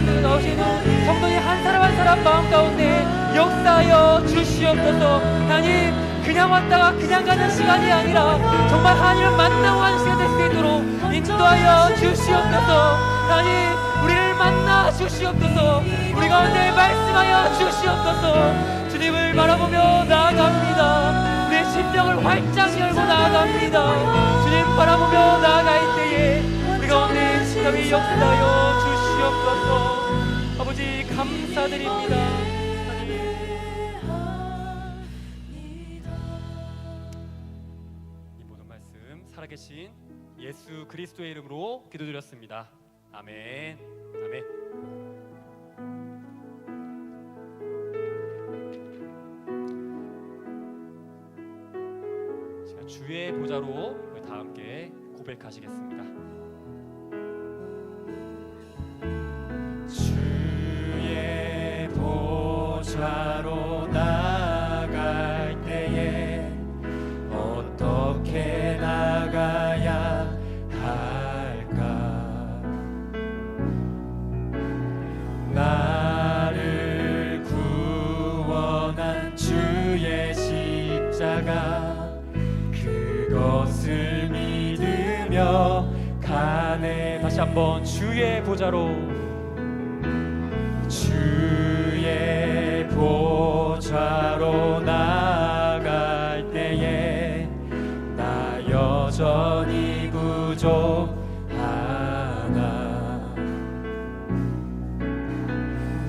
나오시는 성도님 한 사람 한 사람 마음 가운데 역사하여 주시옵소서. 하나님, 그냥 왔다가 그냥 가는 시간이 아니라 정말 하나님을 만나고 가는 시간 될 수 있도록 인도하여 주시옵소서. 하나님, 우리를 만나 주시옵소서. 우리 가운데 말씀하여 주시옵소서. 주님을 바라보며 나아갑니다. 우리의 심령을 활짝 열고 나아갑니다. 주님 바라보며 나아갈 때에 우리 가운데 신령이 역사하여 주시옵소서. 아버지, 감사드립니다. 이 모든 말씀 살아계신 예수 그리스도의 이름으로 기도드렸습니다. 아멘. 아멘. 제가 주의 보좌로 우리 다 함께 고백하시겠습니다. 주의 보좌로 나아갈 때에 어떻게 나가야 할까? 나를 구원한 주의 십자가, 그것을 믿으며 가네. 다시 한번 주의 보좌로, 주의 보좌로 나아갈 때에 나 여전히 부족하나.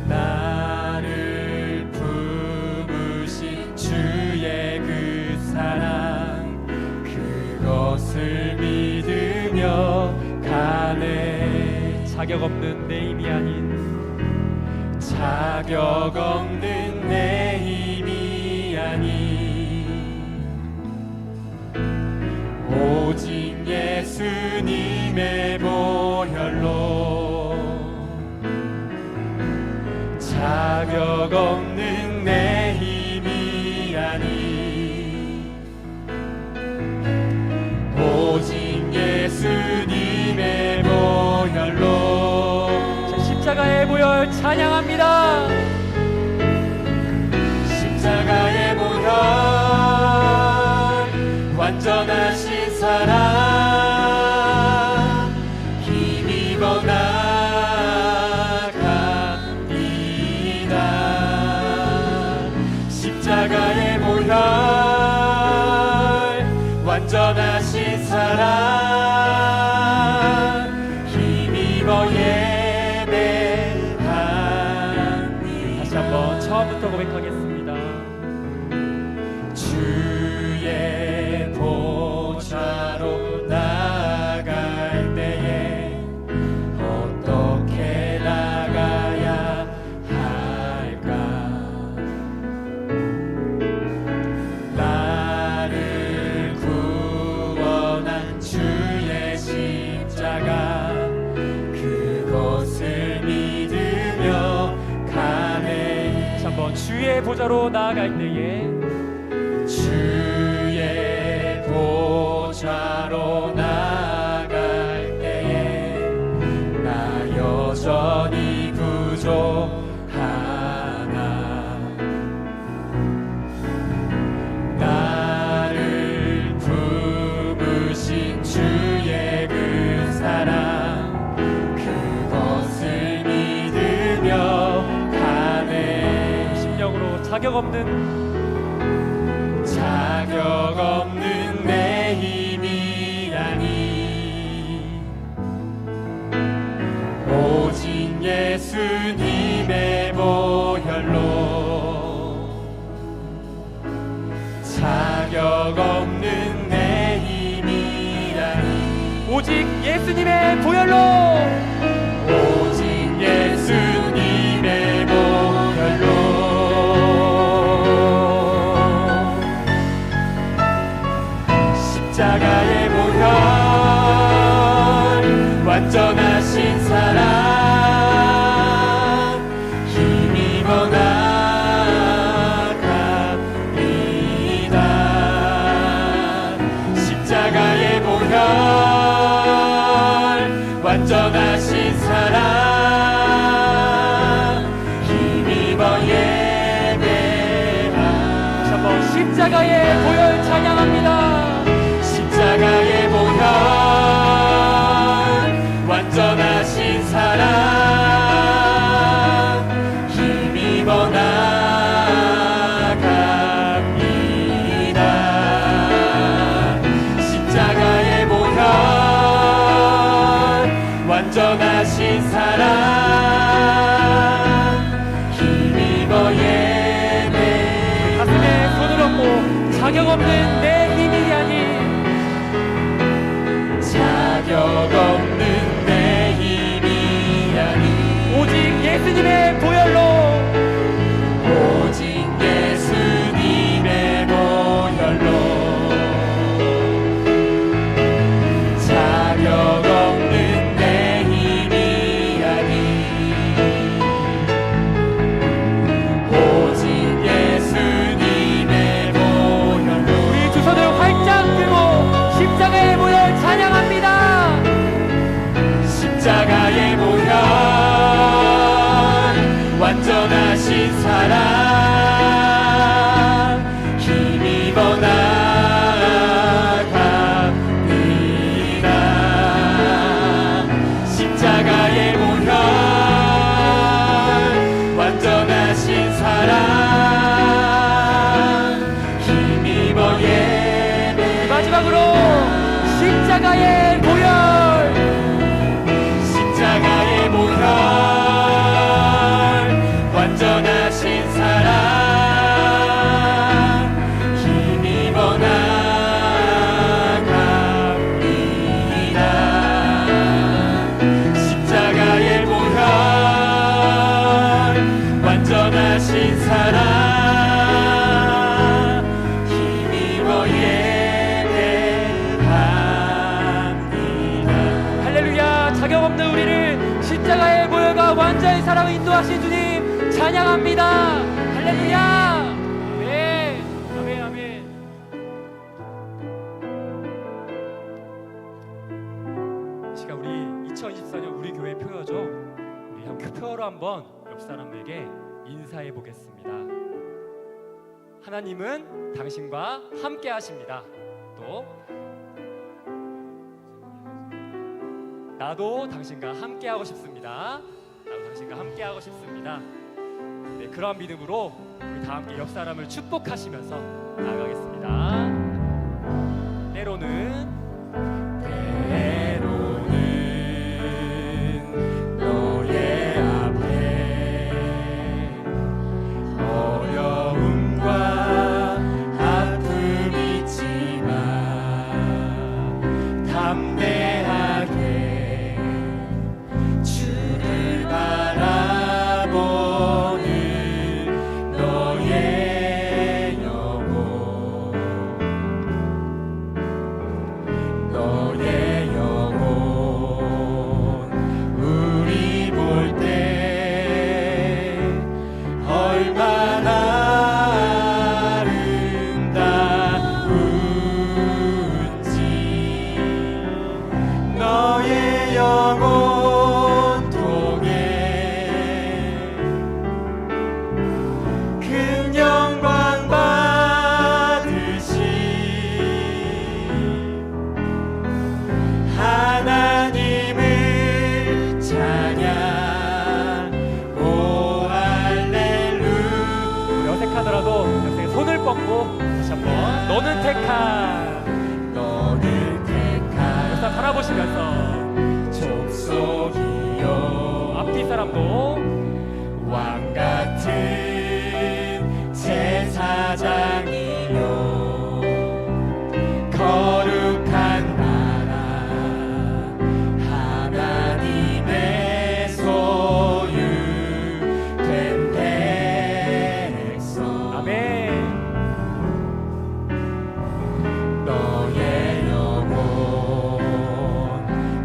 나를 품으신 주의 그 사랑, 그것을 믿으며 가네. 자격 없는 내 힘이 아닌, 자격 없는 내 힘이 아닌, 오직 예수님의 보혈로, 자격 없는 내 힘이 아닌, 오직 예수님의 보혈로. 십자가의 보혈 찬양합니다. 십자가의 보혈, 완전하신 사랑, 힘입어 나갑니다. 십자가의 보혈, 완전하신 사랑, 힘입어 처음부터 고백하겠습니다. 주의 보좌로 나아갈 때에 어떻게 나가야 할까? 나를 구원한 주의 십자가, 그것을 믿으며 가네. 한번 주의 보좌로 나아갈 때에, 주의 보좌로 나아갈 때에 나 여전히 부족하나. 나를 품으신 주의 그 사랑, 그것을 믿으며 자격 없는 내 힘이 아닌, 오직 예수님의 보혈로, 자격 없는 내 힘이 아닌, 오직 예수님의 보혈로, 오직 예수님의 보혈로. 십자가의 보혈, 완전하신 사랑, 힘입어 나갑니다. 십자가의 보혈, 완전하신 사랑 힘입어 예배. 가슴에 손을 얹고 자격 없는 내 힘이 아닌, 자격 없는 내 힘이 아닌, 오직 예수님의 보혈로, 오직 예수님의 보혈로, 자격 없는 내 힘이 아닌, 오직 예수님의 보혈로. 우리 두 손을 활짝 들고 십자가의 보혈 찬양합니다. 십자가의 보혈, 완전하신 사랑 힘입어 나갑니다. 십자가의 보혈, 완전하신 사랑 힘입어 예배. 마지막으로 십자가의 보혈, 십자가의 보혈, 완전하신 사랑 힘입어 나갑니다. 십자가의 보혈, 완전하신 사랑 힘입어 예배합니다. 할렐루야. 자격 없는 우리를 십자가의 보혈과 완전히 사랑을 인도하신 주님 찬양합니다. 할렐루야. 아멘. 아멘. 아멘. 시간 우리 2024년 우리 교회 표어죠. 우리 그 표어로 한번 옆 사람에게 인사해 보겠습니다. 하나님은 당신과 함께 하십니다. 또 나도 당신과 함께 하고 싶습니다. 나도 당신과 함께 하고 싶습니다. 네, 그런 믿음으로 우리 다 함께 옆 사람을 축복하시면서 나아가겠습니다. 때로는 너의 앞에 어려움과 아픔 있지만 담대하게 주를 바라보는 너의 영혼, 너의 영혼, 우리 볼 때 얼마나 아름다운지, 너의 영혼 통해 큰 영광 받으시 하나님을 찬양. 오 할렐루야. 우리 어색하더라도 옆에 손을 뻗고 다시 한번 너는 택한, 너는 택한, 역사 바라보시면서 족속이요. 앞뒤 사람도 왕 같은 제사장이요. 거룩한 나라 하나님의 소유된 백성. 아멘. 너의 영혼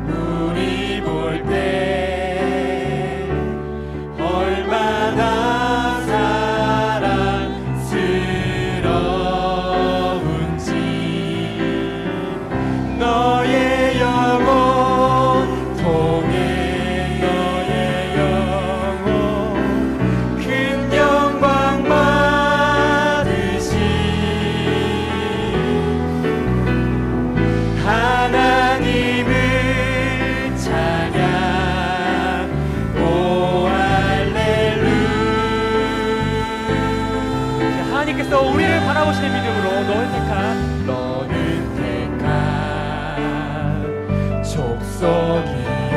우리 볼 때 얼마나 사랑스러운지, 너의 영혼 통해 너의 영혼 큰 영광 받으시 하나님을 찬양. 오 할렐루야. 하나님께서 우리를 바라보시는 믿음으로 너는 택한 족속이요.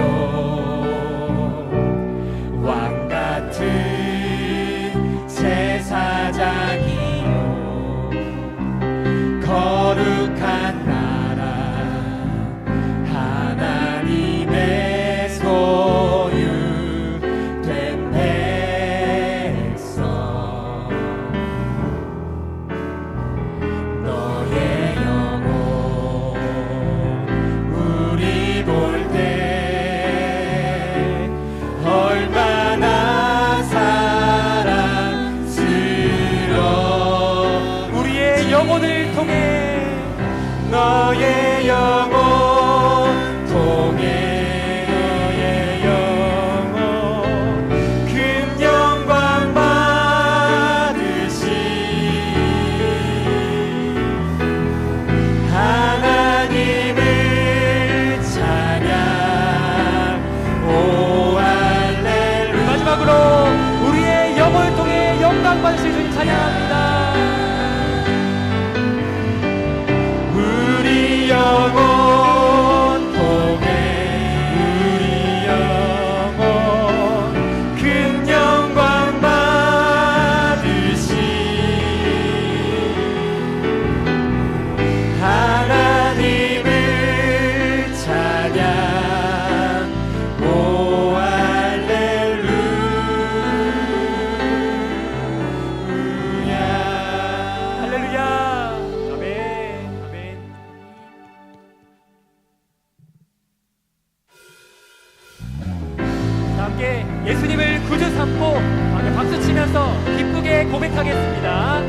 함께 예수님을 구주 삼고 함께 박수 치면서 기쁘게 고백하겠습니다.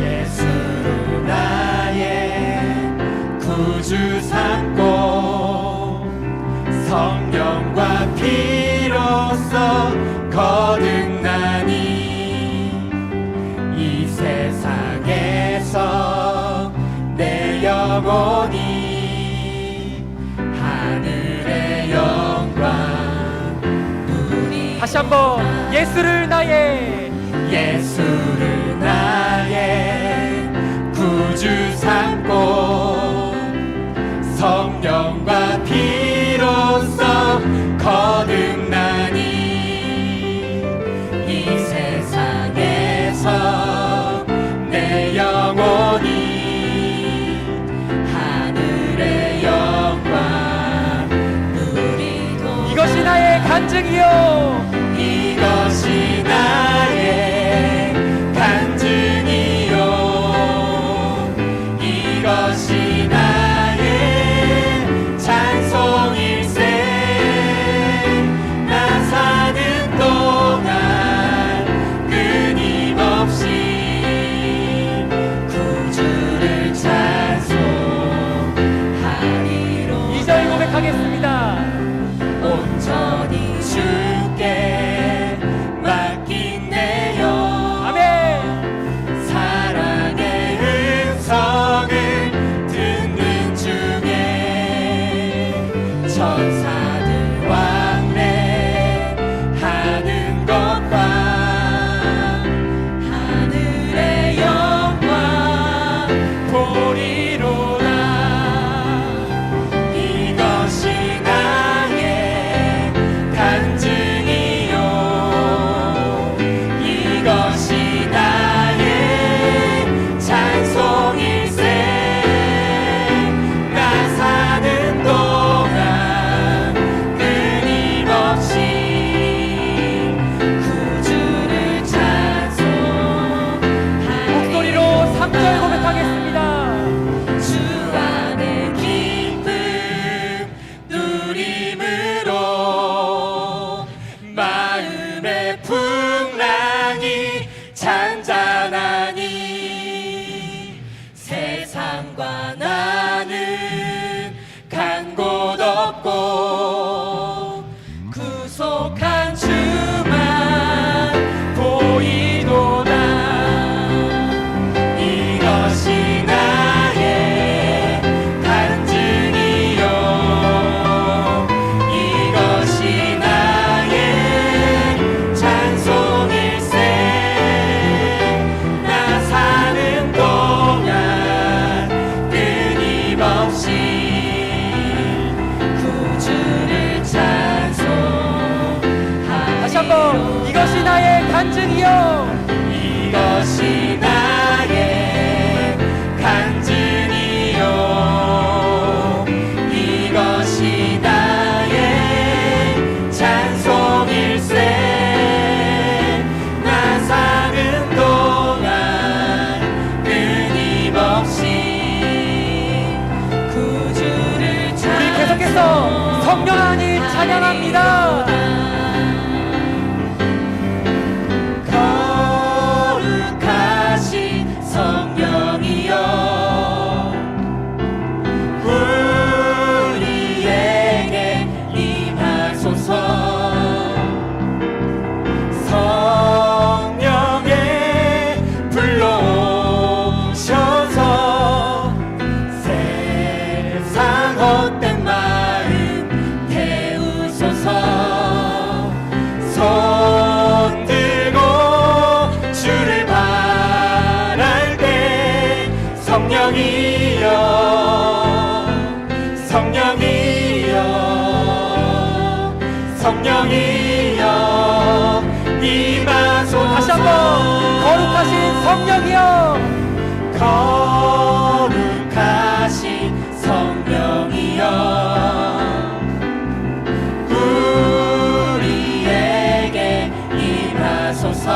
예수로 나의 구주 삼고 성령과 피로써 거듭나니 이 세상에서 내 영혼이 하늘의 영광 다시 한번 예수를 나의 구주 삼고 성령과 피로써 거듭나니 이 세상에서 내 영혼이 하늘의 영광 누리고 이것이 나의 간증이요 이것이 나의 간증이요 이것이 나의 찬송일세 나 사는 동안 끊임없이 구주를 찬송하리로 2절 고백하겠습니다. 온전히 주께 맡긴내요 아멘. 사랑의 음성을 듣는 중에 천사들 왕래하는 것과 하늘의 영광 보리로다 이것이 나의 간증이요 이것이 나의 찬송일세 나 사는 동안 끊임없이 구주를 찬송하리 목소리로 3절 고백하겠습니다. 주 안에 기쁨 누림으로 마음의 풍랑이 잔잔하니 세상과 나는 간 곳 없고 구속한 주만 보이도다 이것이 나의 간증이요 이것이 나의 찬송일세 나 사는 동안 끊임없이 구주를 찬송하리로 다시 한번 이것이 나의 간증이요 이것이 나의 간증이요 이것이 나의 찬송일세 나 사는 동안 끊임없이 구주를 우리 계속해서 성령 하나님 찬양합니다. 거룩하신 성령이여 우리에게 임하소서 성령의 불러오셔서 세상 헛된 마음 태우소서 손 들고 주를 바랄 때 성령이여 성령이여 성령이여 임하소서 다시 한번 거룩하신 성령이여 거룩하신 성령이여 우리에게 임하소서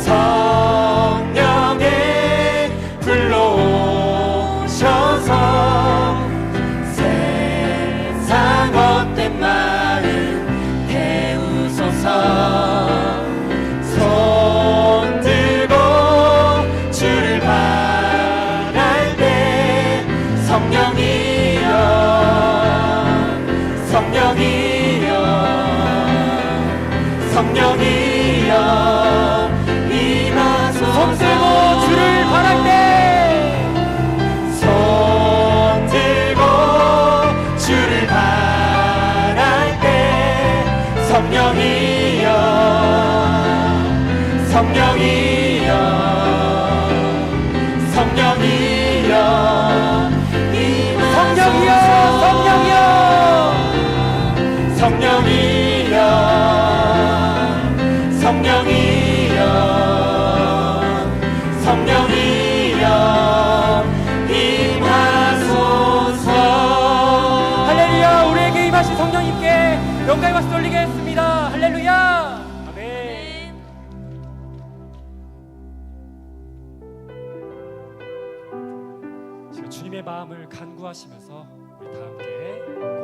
성령의 불로 박수 올리겠습니다. 할렐루야. 아멘. 지금 주님의 마음을 간구하시면서 우리 다 함께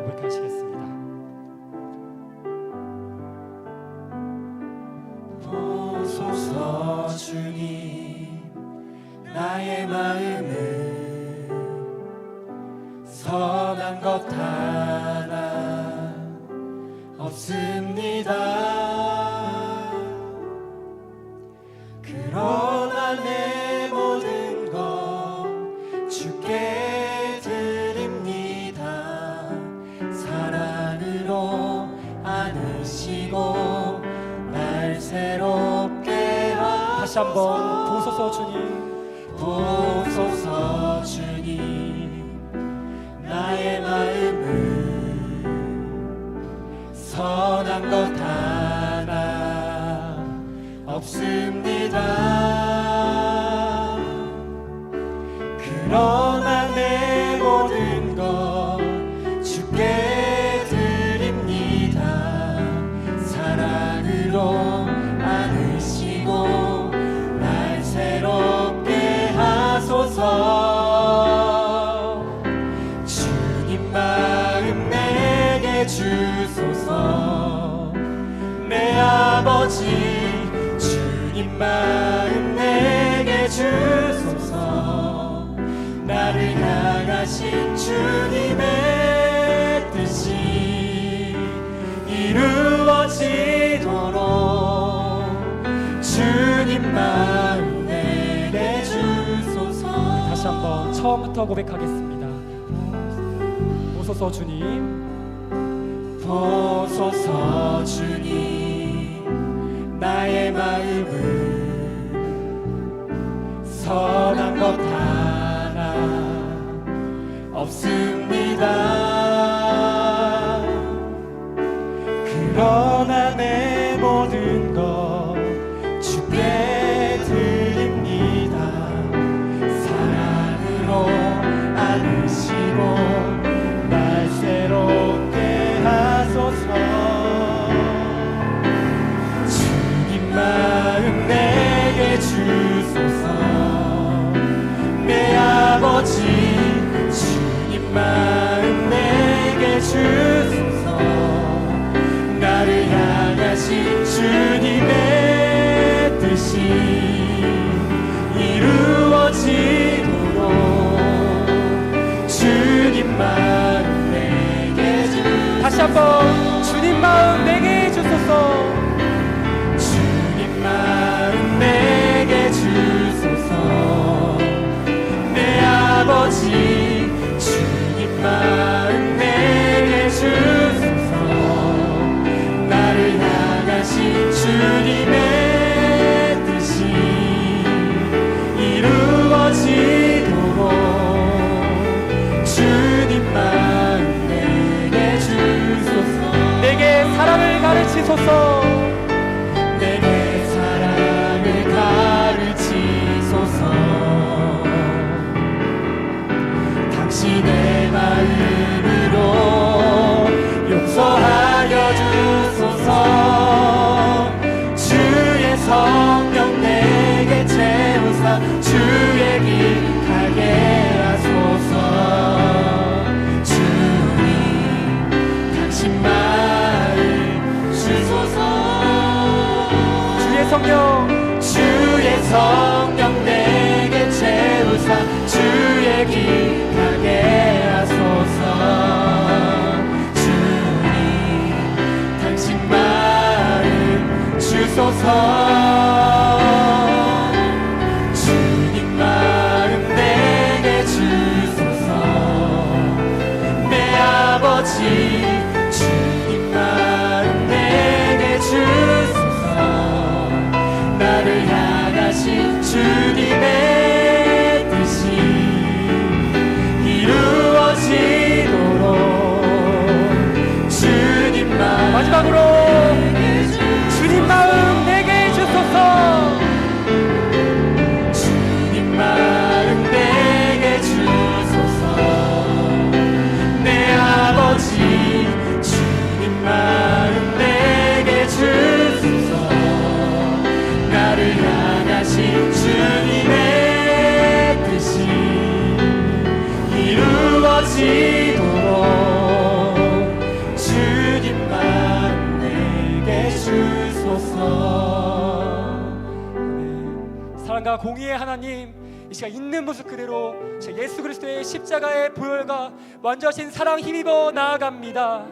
고백하시겠습니다. 보소서 주님, 나의 마음은 선한 것 하나 없습니다. 그러나 내 모든 것 주께 드립니다. 사랑으로 안으시고 날 새롭게 다시 한번 보소서 주님, 보소서 주님, 나의 마음은 선한 것 하나 없습니다. 그러나 내 모든 것 주께 드립니다. 사랑으로 안으시고 날 새롭게 하소서. 주님 마음 내게 주소서. 내 아버지 주님 마음 내게 주소서. 나를 향하신 주님의 뜻이 이루어지도록 주님 마음 내게 주소서. 다시 한번 처음부터 고백하겠습니다. 보소서 주님, 보소서 주님, 나의 마음은 선한 것 하나 없습니다. 그러나 내 모든 것 주께 드립니다. 사랑으로 안으시고 날 새롭게 하소서. 주님 마음 내게 주소서. 내 아버지 주님 마음 내게 주소서. 나를 향하신 주님의 뜻이 이루어지도록 주님 마음 내게 주소서. 다시 한번 주님 마음 내게 주소서. 주님 마음 내게 주소서. 내 아버지 주님 마음 내게 주소서. 나를 향하신 주님의 뜻이 이루어지도록 주님 마음 내게 주소서. 내게 사랑을 가르치소서. 내게 사랑을 가르치소서. 당신의 마음으로 용서하여 주소서. 주의 성령 내게 채우사 주의 길 가게 하소서. 주님 당신 마음 주소서. 주의 성령, 주의 성령 내게 채우사 주의 길 가게 하소서. 사랑과 공의의 하나님, 이 시간 있는 모습 그대로 예수 그리스도의 십자가의 보혈과 완전하신 사랑 힘입어 나아갑니다.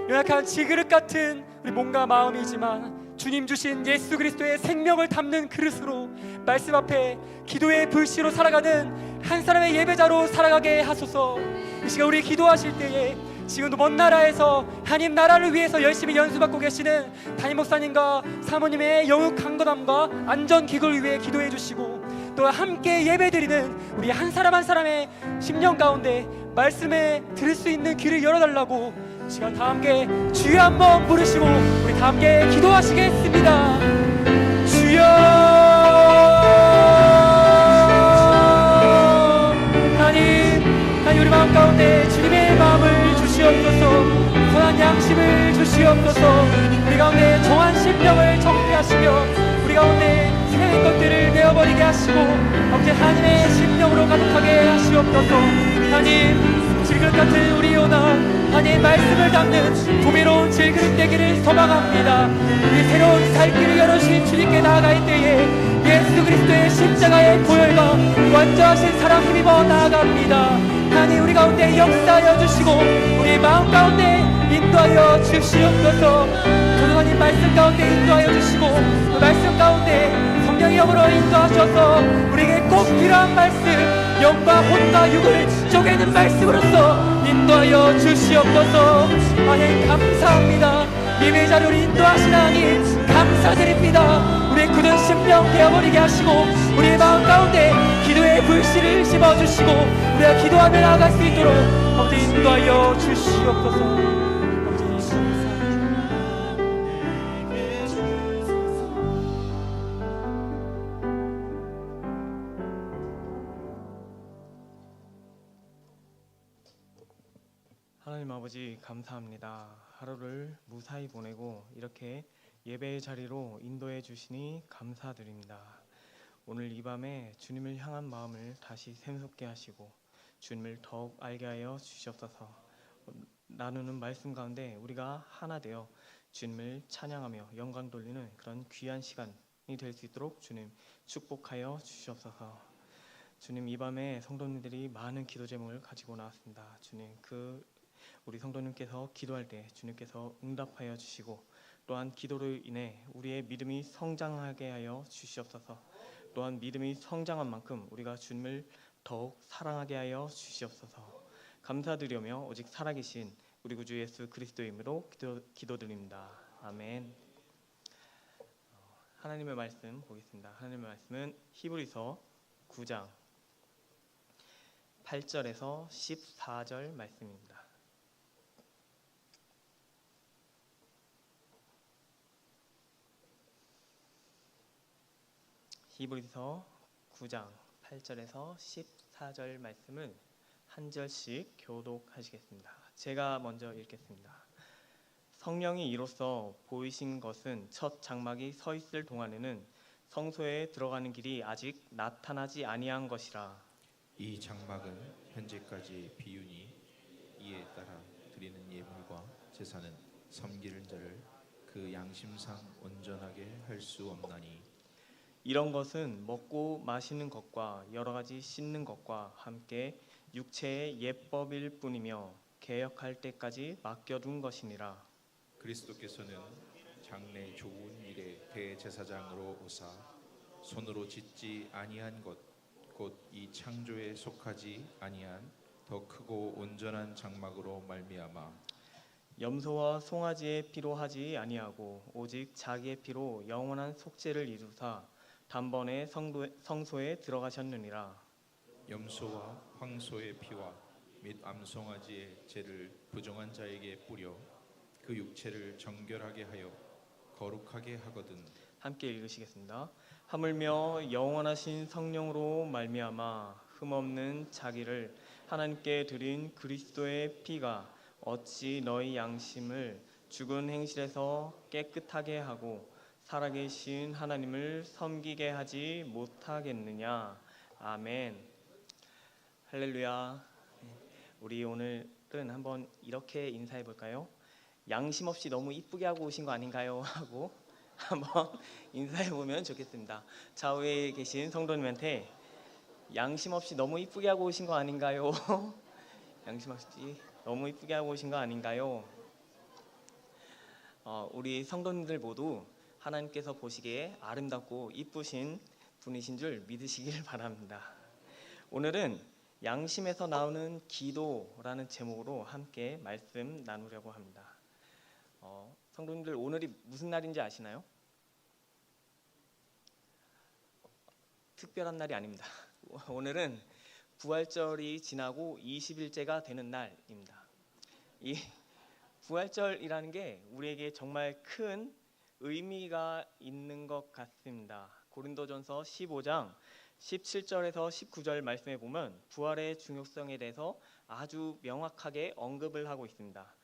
연약한 지그릇 같은 우리 몸과 마음이지만 주님 주신 예수 그리스도의 생명을 담는 그릇으로 말씀 앞에 기도의 불씨로 살아가는 한 사람의 예배자로 살아가게 하소서. 이 시간 우리 기도하실 때에 지금도 먼 나라에서 하나님 나라를 위해서 열심히 연수받고 계시는 담임 목사님과 사모님의 영육 강건함과 안전기구를 위해 기도해 주시고, 또 함께 예배드리는 우리 한 사람 한 사람의 심령 가운데 말씀에 들을 수 있는 귀를 열어달라고 시간 다 함께 주여 한번 부르시고 우리 다 함께 기도하시겠습니다. 주여, 하나님 우리 마음 가운데 주님의 마음을 주시옵소서. 선한 양심을 주시옵소서. 우리 가운데 정한 심령을 정죄하시며 우리 가운데 세상의 것들을 내어버리게 하시고 아버지 하나님의 심령으로 가득하게 하시옵소서. 하나님, 질그릇 같은 우리 요나 하나님의 말씀을 담는 보배로운 질그릇 되기를 소망합니다. 우리 새로운 살 길을 열어주신 주님께 나아갈 때에 예수 그리스도의 십자가의 보혈과 완전하신 사랑 힘입어 나아갑니다. 하나님, 우리 가운데 역사하여 주시고 우리 마음 가운데 인도하여 주시옵소서. 저도 하나님 말씀 가운데 인도하여 주시고 그 말씀 가운데 성령의 영으로 인도하셔서 우리에게 꼭 필요한 말씀, 영과 혼과 육을 쪼개는 말씀으로써 인도하여 주시옵소서. 하나님 감사합니다. 예배 자료를 인도하신 하나님 감사드립니다. 우리의 굳은 심령 되어버리게 하시고 우리의 마음 가운데 기도의 불씨를 심어주시고 우리가 기도하며 나아갈 수 있도록 아버지 인도하여 주시옵소서. 아버지 감사합니다. 하나님 아버지 감사합니다. 하루를 무사히 보내고 이렇게 예배의 자리로 인도해 주시니 감사드립니다. 오늘 이 밤에 주님을 향한 마음을 다시 샘솟게 하시고 주님을 더욱 알게 하여 주시옵소서. 나누는 말씀 가운데 우리가 하나 되어 주님을 찬양하며 영광 돌리는 그런 귀한 시간이 될 수 있도록 주님 축복하여 주시옵소서. 주님, 이 밤에 성도님들이 많은 기도 제목을 가지고 나왔습니다. 주님, 우리 성도님께서 기도할 때 주님께서 응답하여 주시고 또한 기도로 인해 우리의 믿음이 성장하게 하여 주시옵소서. 또한 믿음이 성장한 만큼 우리가 주님을 더욱 사랑하게 하여 주시옵소서. 감사드리며 오직 살아계신 우리 구주 예수 그리스도의 이름으로 기도드립니다. 아멘. 하나님의 말씀 보겠습니다. 하나님의 말씀은 히브리서 9장 8절에서 14절 말씀입니다. 히브리서 9장 8절에서 14절 말씀을 한 절씩 교독하시겠습니다. 제가 먼저 읽겠습니다. 성령이 이로써 보이신 것은 첫 장막이 서 있을 동안에는 성소에 들어가는 길이 아직 나타나지 아니한 것이라. 이 장막은 현재까지 비유니 이에 따라 드리는 예물과 제사는 섬기는 자를 그 양심상 온전하게 할 수 없나니 이런 것은 먹고 마시는 것과 여러 가지 씻는 것과 함께 육체의 예법일 뿐이며 개혁할 때까지 맡겨둔 것이니라. 그리스도께서는 장래 좋은 일의 대제사장으로 오사 손으로 짓지 아니한 것 곧 이 창조에 속하지 아니한 더 크고 온전한 장막으로 말미암아 염소와 송아지의 피로 하지 아니하고 오직 자기의 피로 영원한 속죄를 이루사 단번에 성소에 들어가셨느니라. 염소와 황소의 피와 및 암송아지의 죄를 부정한 자에게 뿌려 그 육체를 정결하게 하여 거룩하게 하거든. 함께 읽으시겠습니다. 하물며 영원하신 성령으로 말미암아 흠없는 자기를 하나님께 드린 그리스도의 피가 어찌 너희 양심을 죽은 행실에서 깨끗하게 하고 살아계신 하나님을 섬기게 하지 못하겠느냐. 아멘. 할렐루야. 우리 오늘은 한번 이렇게 인사해 볼까요? 양심 없이 너무 이쁘게 하고 오신 거 아닌가요? 하고 한번 인사해 보면 좋겠습니다. 좌우에 계신 성도님한테 양심 없이 너무 이쁘게 하고 오신 거 아닌가요? 양심 없이 너무 이쁘게 하고 오신 거 아닌가요? 우리 성도님들 모두 하나님께서 보시기에 아름답고 이쁘신 분이신 줄 믿으시길 바랍니다. 오늘은 양심에서 나오는 기도라는 제목으로 함께 말씀 나누려고 합니다. 성도님들 오늘이 무슨 날인지 아시나요? 특별한 날이 아닙니다. 오늘은 부활절이 지나고 20일째가 되는 날입니다. 이 부활절이라는 게 우리에게 정말 큰 의미가 있는 것 같습니다. 고린도전서 15장 17절에서 19절 말씀에 보면 부활의 중요성에 대해서 아주 명확하게 언급을 하고 있습니다.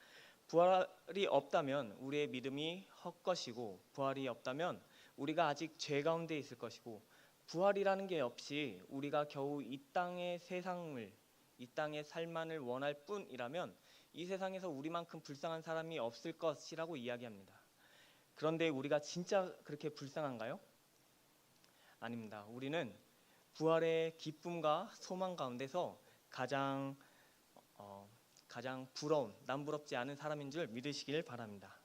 부활이 없다면 우리의 믿음이 헛것이고, 부활이 없다면 우리가 아직 죄 가운데 있을 것이고, 부활이라는 게 없이 우리가 겨우 이 땅의 세상을, 이 땅의 삶만을 원할 뿐이라면 이 세상에서 우리만큼 불쌍한 사람이 없을 것이라고 이야기합니다. 그런데 우리가 진짜 그렇게 불쌍한가요? 아닙니다. 우리는 부활의 기쁨과 소망 가운데서 가장 부러운, 남부럽지 않은 사람인 줄 믿으시길 바랍니다.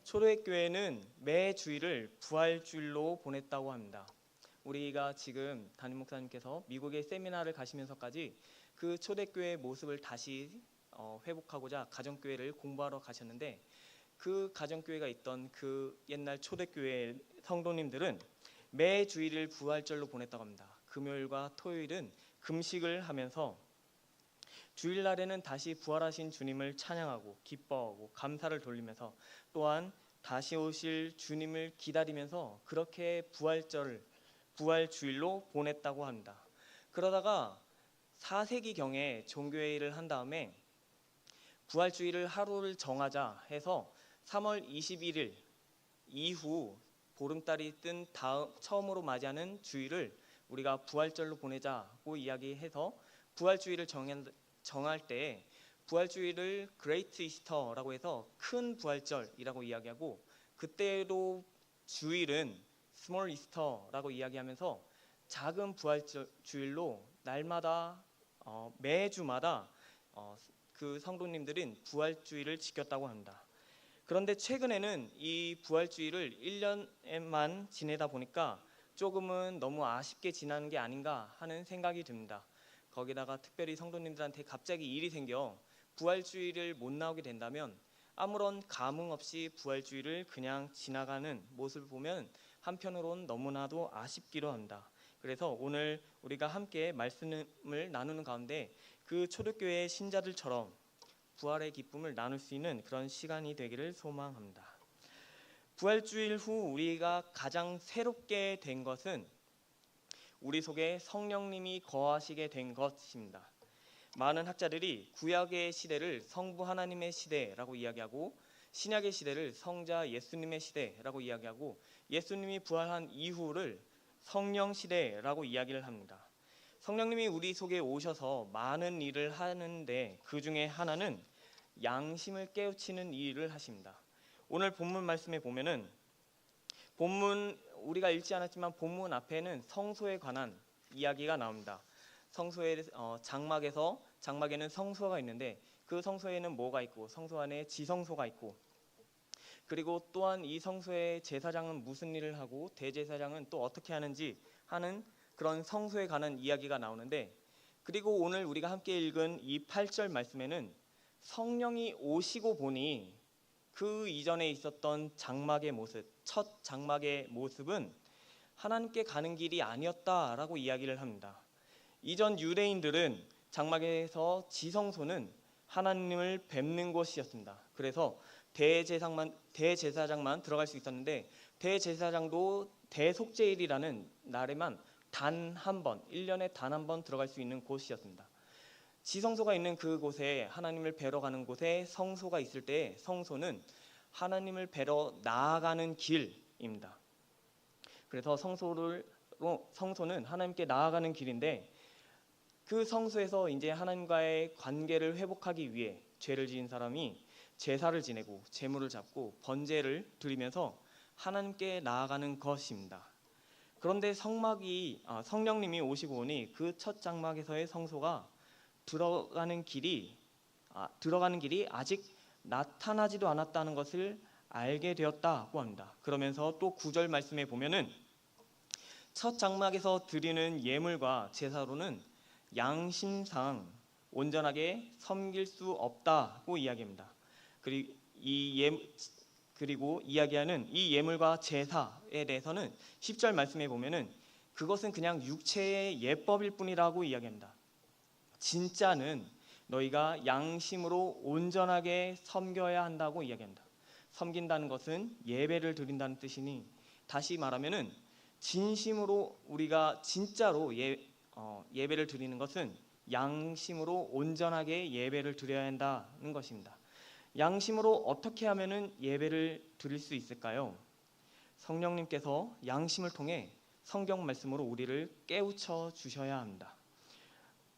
초대교회는 매 주일을 부활주일로 보냈다고 합니다. 우리가 지금 담임 목사님께서 미국에 세미나를 가시면서까지 그 초대교회의 모습을 다시 회복하고자 가정교회를 공부하러 가셨는데, 그 가정교회가 있던 그 옛날 초대교회 성도님들은 매 주일을 부활절로 보냈다고 합니다. 금요일과 토요일은 금식을 하면서 주일날에는 다시 부활하신 주님을 찬양하고 기뻐하고 감사를 돌리면서, 또한 다시 오실 주님을 기다리면서 그렇게 부활주일로 보냈다고 합니다. 그러다가 4세기경에 종교회의를 한 다음에 부활주일을 하루를 정하자 해서 3월 21일 이후 보름달이 뜬 다음 처음으로 맞이하는 주일을 우리가 부활절로 보내자고 이야기해서 부활주일을 정할 때 부활주일을 그레이트 이스터라고 해서 큰 부활절이라고 이야기하고, 그때도 주일은 스몰 이스터라고 이야기하면서 작은 부활주일로 날마다 매주마다 그 성도님들은 부활주일을 지켰다고 합니다. 그런데 최근에는 이 부활주일을 1년에만 지내다 보니까 조금은 너무 아쉽게 지나는 게 아닌가 하는 생각이 듭니다. 거기다가 특별히 성도님들한테 갑자기 일이 생겨 부활주일을 못 나오게 된다면 아무런 감흥 없이 부활주일을 그냥 지나가는 모습을 보면 한편으론 너무나도 아쉽기도 합니다. 그래서 오늘 우리가 함께 말씀을 나누는 가운데 그 초대교회의 신자들처럼 부활의 기쁨을 나눌 수 있는 그런 시간이 되기를 소망합니다. 부활주일 후 우리가 가장 새롭게 된 것은 우리 속에 성령님이 거하시게 된 것입니다. 많은 학자들이 구약의 시대를 성부 하나님의 시대라고 이야기하고, 신약의 시대를 성자 예수님의 시대라고 이야기하고, 예수님이 부활한 이후를 성령 시대라고 이야기를 합니다. 성령님이 우리 속에 오셔서 많은 일을 하는데 그 중에 하나는 양심을 깨우치는 일을 하십니다. 오늘 본문 말씀에 보면은 우리가 읽지 않았지만 본문 앞에는 성소에 관한 이야기가 나옵니다. 성소의 장막에는 성소가 있는데 그 성소에는 뭐가 있고, 성소 안에 지성소가 있고, 그리고 또한 이 성소의 제사장은 무슨 일을 하고 대제사장은 또 어떻게 하는지 하는 그런 성소에 관한 이야기가 나오는데, 그리고 오늘 우리가 함께 읽은 이 8절 말씀에는 성령이 오시고 보니 그 이전에 있었던 장막의 모습, 첫 장막의 모습은 하나님께 가는 길이 아니었다라고 이야기를 합니다. 이전 유대인들은 장막에서 지성소는 하나님을 뵙는 곳이었습니다. 그래서 대제사장만 들어갈 수 있었는데, 대제사장도 대속죄일이라는 날에만 단 한 번, 1년에 단 한 번 들어갈 수 있는 곳이었습니다. 지성소가 있는 그곳에, 하나님을 뵈러 가는 곳에 성소가 있을 때 성소는 하나님을 뵈러 나아가는 길입니다. 그래서 성소는 하나님께 나아가는 길인데, 그 성소에서 이제 하나님과의 관계를 회복하기 위해 죄를 지은 사람이 제사를 지내고 제물을 잡고 번제를 드리면서 하나님께 나아가는 것입니다. 그런데 성령님이 오시고 오니 그 첫 장막에서의 성소가 들어가는 길이 아직 나타나지도 않았다는 것을 알게 되었다고 합니다. 그러면서 또 9절 말씀에 보면은 첫 장막에서 드리는 예물과 제사로는 양심상 온전하게 섬길 수 없다고 이야기합니다. 그리고 이야기하는 이 예물과 제사에 대해서는 10절 말씀에 보면은 그것은 그냥 육체의 예법일 뿐이라고 이야기합니다. 진짜는 너희가 양심으로 온전하게 섬겨야 한다고 이야기합니다. 섬긴다는 것은 예배를 드린다는 뜻이니, 다시 말하면은 진심으로 우리가 진짜로 예배를 드리는 것은 양심으로 온전하게 예배를 드려야 한다는 것입니다. 양심으로 어떻게 하면은 예배를 드릴 수 있을까요? 성령님께서 양심을 통해 성경 말씀으로 우리를 깨우쳐 주셔야 합니다.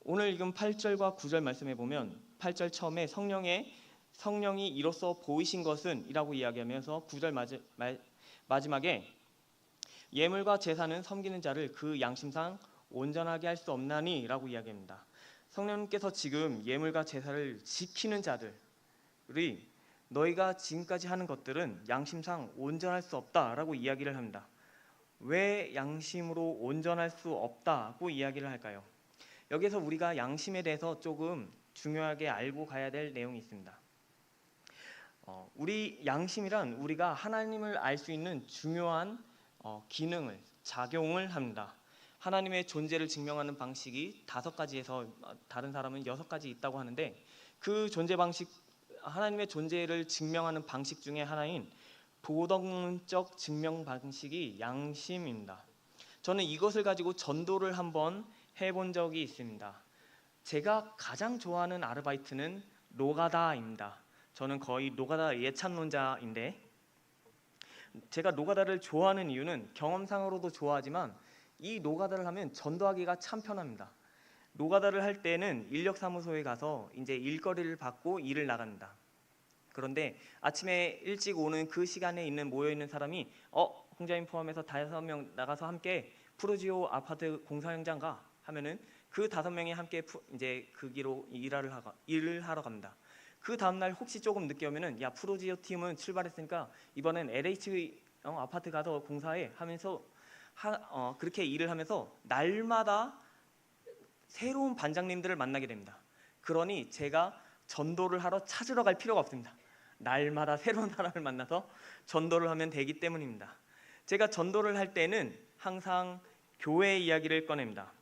오늘 읽은 8절과 9절 말씀에 보면 8절 처음에 성령이 이로써 보이신 것은 이라고 이야기하면서 9절 마지막에 예물과 제사는 섬기는 자를 그 양심상 온전하게 할 수 없나니 라고 이야기합니다. 성령님께서 지금 예물과 제사를 지키는 자들이 너희가 지금까지 하는 것들은 양심상 온전할 수 없다라고 이야기를 합니다. 왜 양심으로 온전할 수 없다고 이야기를 할까요? 여기서 우리가 양심에 대해서 조금 중요하게 알고 가야 될 내용이 있습니다. 우리 양심이란 우리가 하나님을 알 수 있는 중요한 작용을 합니다. 하나님의 존재를 증명하는 방식이 5가지에서 다른 사람은 6가지 있다고 하는데, 그 하나님의 존재를 증명하는 방식 중에 하나인 도덕적 증명 방식이 양심입니다. 저는 이것을 가지고 전도를 한번 해본 적이 있습니다. 제가 가장 좋아하는 아르바이트는 노가다입니다. 저는 거의 노가다 예찬론자인데, 제가 노가다를 좋아하는 이유는 경험상으로도 좋아하지만 이 노가다를 하면 전도하기가 참 편합니다. 노가다를 할 때는 인력사무소에 가서 이제 일거리를 받고 일을 나갑니다. 그런데 아침에 일찍 오는 그 시간에 모여 있는 사람이 홍자인 포함해서 5명 나가서 함께 푸르지오 아파트 공사 현장 가 하면은 그 5명이 함께 이제 거기로 일을 하러 갑니다. 그 다음날 혹시 조금 늦게 오면은 야, 푸르지오 팀은 출발했으니까 이번엔 LH 아파트 가서 공사해 하면서 그렇게 일을 하면서 날마다 새로운 반장님들을 만나게 됩니다. 그러니 제가 전도를 하러 찾으러 갈 필요가 없습니다. 날마다 새로운 사람을 만나서 전도를 하면 되기 때문입니다. 제가 전도를 할 때는 항상 교회 이야기를 꺼냅니다.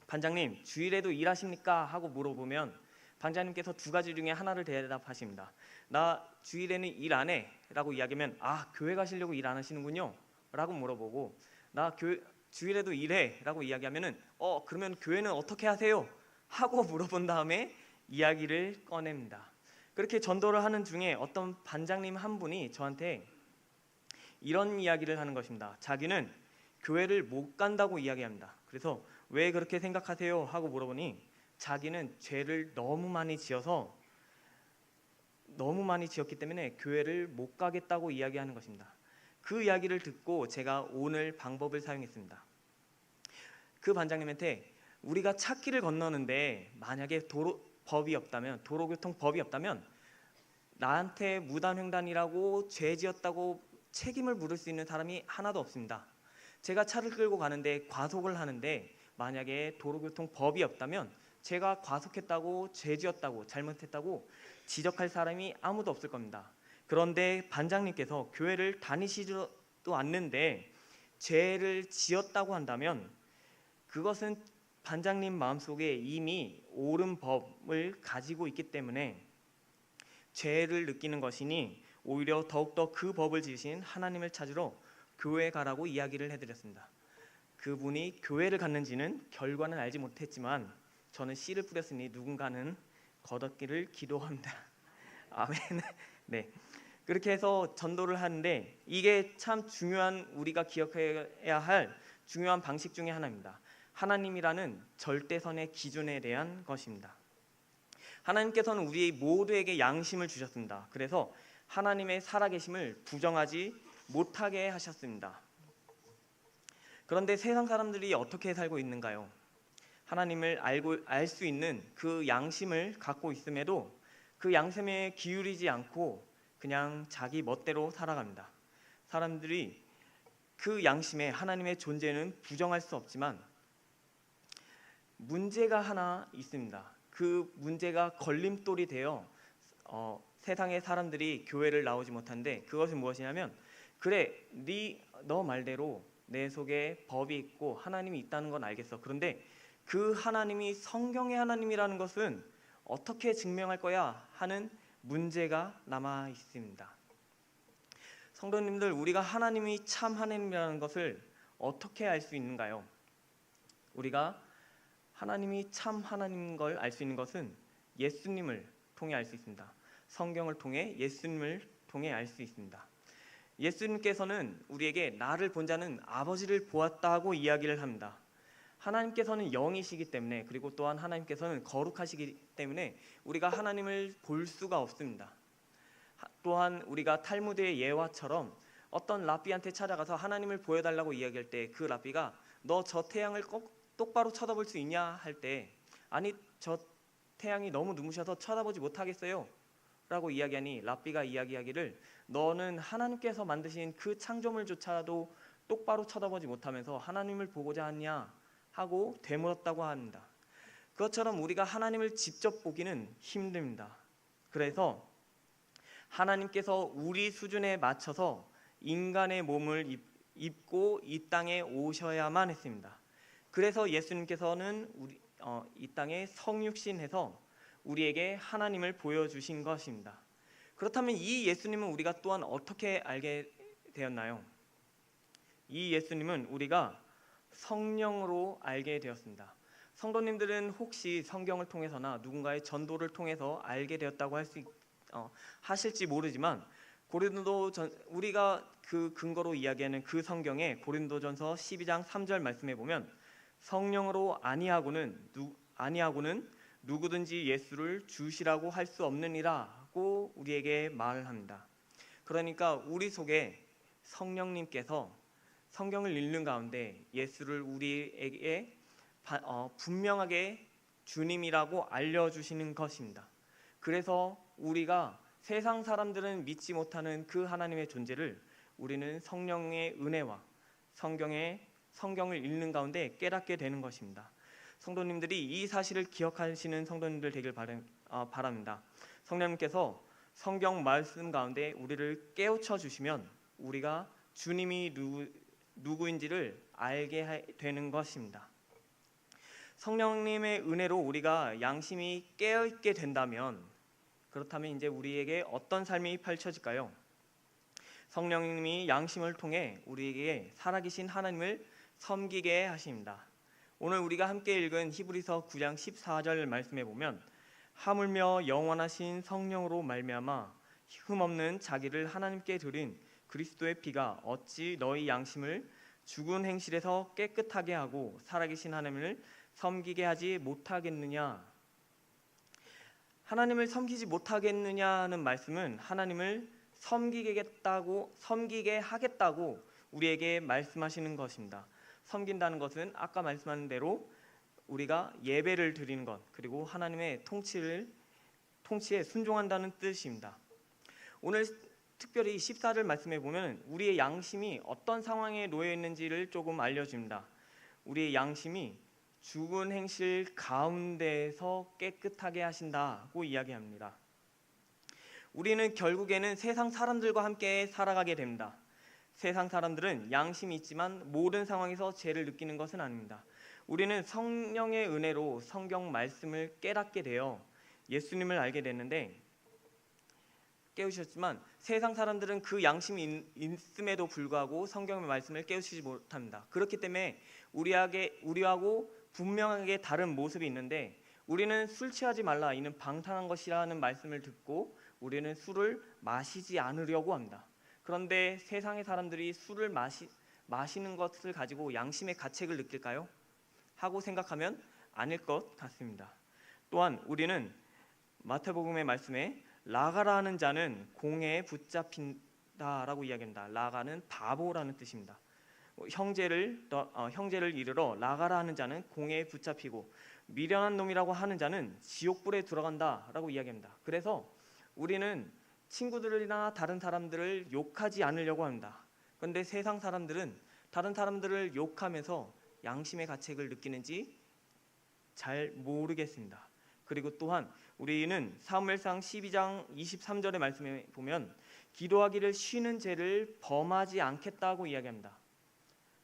반장님, 주일에도 일하십니까? 하고 물어보면 반장님께서 2가지 중에 하나를 대답하십니다. 나 주일에는 일 안 해 라고 이야기하면 교회 가시려고 일 안 하시는군요 라고 물어보고, 나 주일에도 일해 라고 이야기하면은 그러면 교회는 어떻게 하세요? 하고 물어본 다음에 이야기를 꺼냅니다. 그렇게 전도를 하는 중에 어떤 반장님 한 분이 저한테 이런 이야기를 하는 것입니다. 자기는 교회를 못 간다고 이야기합니다. 그래서 왜 그렇게 생각하세요? 하고 물어보니 자기는 죄를 너무 많이 지었기 때문에 교회를 못 가겠다고 이야기하는 것입니다. 그 이야기를 듣고 제가 오늘 방법을 사용했습니다. 그 반장님한테 우리가 찾기를 건너는데 만약에 도로교통법이 없다면 나한테 무단횡단이라고 죄 지었다고 책임을 물을 수 있는 사람이 하나도 없습니다. 제가 차를 끌고 가는데 과속을 하는데 만약에 도로교통법이 없다면 제가 과속했다고 죄 지었다고 잘못했다고 지적할 사람이 아무도 없을 겁니다. 그런데 반장님께서 교회를 다니시지도 않는데 죄를 지었다고 한다면 그것은 반장님 마음속에 이미 옳은 법을 가지고 있기 때문에 죄를 느끼는 것이니 오히려 더욱더 그 법을 지으신 하나님을 찾으러 교회에 가라고 이야기를 해드렸습니다. 그분이 교회를 갔는지는 결과는 알지 못했지만 저는 씨를 뿌렸으니 누군가는 거뒀기를 기도합니다. 아멘. 네. 그렇게 해서 전도를 하는데 이게 참 중요한, 우리가 기억해야 할 중요한 방식 중에 하나입니다. 하나님이라는 절대선의 기준에 대한 것입니다. 하나님께서는 우리 모두에게 양심을 주셨습니다. 그래서 하나님의 살아계심을 부정하지 못하게 하셨습니다. 그런데 세상 사람들이 어떻게 살고 있는가요? 하나님을 알 수 있는 그 양심을 갖고 있음에도 그 양심에 기울이지 않고 그냥 자기 멋대로 살아갑니다. 사람들이 그 양심에 하나님의 존재는 부정할 수 없지만 문제가 하나 있습니다. 그 문제가 걸림돌이 되어 세상의 사람들이 교회를 나오지 못하는데, 그것은 무엇이냐면, 그래, 너 말대로 내 속에 법이 있고 하나님이 있다는 건 알겠어. 그런데 그 하나님이 성경의 하나님이라는 것은 어떻게 증명할 거야 하는 문제가 남아 있습니다. 성도님들, 우리가 하나님이 참 하나님이라는 것을 어떻게 알 수 있는가요? 우리가 하나님이 참 하나님인 걸 알 수 있는 것은 예수님을 통해 알 수 있습니다. 성경을 통해 예수님을 통해 알 수 있습니다. 예수님께서는 우리에게 나를 본 자는 아버지를 보았다고 이야기를 합니다. 하나님께서는 영이시기 때문에, 그리고 또한 하나님께서는 거룩하시기 때문에 우리가 하나님을 볼 수가 없습니다. 또한 우리가 탈무드의 예화처럼 어떤 랍비한테 찾아가서 하나님을 보여달라고 이야기할 때 그 랍비가 너 저 태양을 꼭 똑바로 쳐다볼 수 있냐 할 때, 아니 저 태양이 너무 눈부셔서 쳐다보지 못하겠어요 라고 이야기하니 랍비가 이야기하기를 너는 하나님께서 만드신 그 창조물조차도 똑바로 쳐다보지 못하면서 하나님을 보고자 하냐 하고 되물었다고 합니다. 그것처럼 우리가 하나님을 직접 보기는 힘듭니다. 그래서 하나님께서 우리 수준에 맞춰서 인간의 몸을 입고 이 땅에 오셔야만 했습니다. 그래서 예수님께서는 이 땅에 성육신해서 우리에게 하나님을 보여주신 것입니다. 그렇다면 이 예수님은 우리가 또한 어떻게 알게 되었나요? 이 예수님은 우리가 성령으로 알게 되었습니다. 성도님들은 혹시 성경을 통해서나 누군가의 전도를 통해서 알게 되었다고 하실지 모르지만, 우리가 그 근거로 이야기하는 그 성경에 고린도전서 12장 3절 말씀에 보면 성령으로 아니하고는 누구든지 예수를 주시라고 할 수 없느니라고 우리에게 말을 합니다. 그러니까 우리 속에 성령님께서 성경을 읽는 가운데 예수를 우리에게 분명하게 주님이라고 알려주시는 것입니다. 그래서 우리가 세상 사람들은 믿지 못하는 그 하나님의 존재를 우리는 성령의 은혜와 성경을 읽는 가운데 깨닫게 되는 것입니다. 성도님들이 이 사실을 기억하시는 성도님들 되길 바랍니다. 성령님께서 성경 말씀 가운데 우리를 깨우쳐 주시면 우리가 주님이 누구인지를 알게 되는 것입니다. 성령님의 은혜로 우리가 양심이 깨어있게 된다면, 그렇다면 이제 우리에게 어떤 삶이 펼쳐질까요? 성령님이 양심을 통해 우리에게 살아계신 하나님을 섬기게 하십니다. 오늘 우리가 함께 읽은 히브리서 9장 14절 말씀에 보면 하물며 영원하신 성령으로 말미암아 흠없는 자기를 하나님께 드린 그리스도의 피가 어찌 너희 양심을 죽은 행실에서 깨끗하게 하고 살아계신 하나님을 섬기게 하지 못하겠느냐. 하나님을 섬기지 못하겠느냐는 말씀은 하나님을 섬기게 하겠다고 우리에게 말씀하시는 것입니다. 섬긴다는 것은 아까 말씀한 대로 우리가 예배를 드리는 것, 그리고 하나님의 통치에 순종한다는 뜻입니다. 오늘 특별히 14절 말씀에 보면 우리의 양심이 어떤 상황에 놓여 있는지를 조금 알려줍니다. 우리의 양심이 죽은 행실 가운데에서 깨끗하게 하신다고 이야기합니다. 우리는 결국에는 세상 사람들과 함께 살아가게 됩니다. 세상 사람들은 양심이 있지만 모든 상황에서 죄를 느끼는 것은 아닙니다. 우리는 성령의 은혜로 성경 말씀을 깨닫게 되어 예수님을 알게 됐는데, 깨우셨지만 세상 사람들은 그 양심이 있음에도 불구하고 성경의 말씀을 깨우치지 못합니다. 그렇기 때문에 우리하고 분명하게 다른 모습이 있는데, 우리는 술 취하지 말라, 이는 방탕한 것이라는 말씀을 듣고 우리는 술을 마시지 않으려고 합니다. 그런데 세상의 사람들이 술을 마시는 것을 가지고 양심의 가책을 느낄까요? 하고 생각하면 아닐 것 같습니다. 또한 우리는 마태복음의 말씀에 나가라 하는 자는 공회에 하겠다라고 이야기합니다. 라가는 바보라는 뜻입니다. 형제를 이르러 라가라 하는 자는 공회에 붙잡히고 미련한 놈이라고 하는 자는 지옥불에 들어간다라고 이야기합니다. 그래서 우리는 친구들이나 다른 사람들을 욕하지 않으려고 합니다. 그런데 세상 사람들은 다른 사람들을 욕하면서 양심의 가책을 느끼는지 잘 모르겠습니다. 그리고 또한 우리는 사무엘상 12장 23절의 말씀에 보면 기도하기를 쉬는 죄를 범하지 않겠다고 이야기합니다.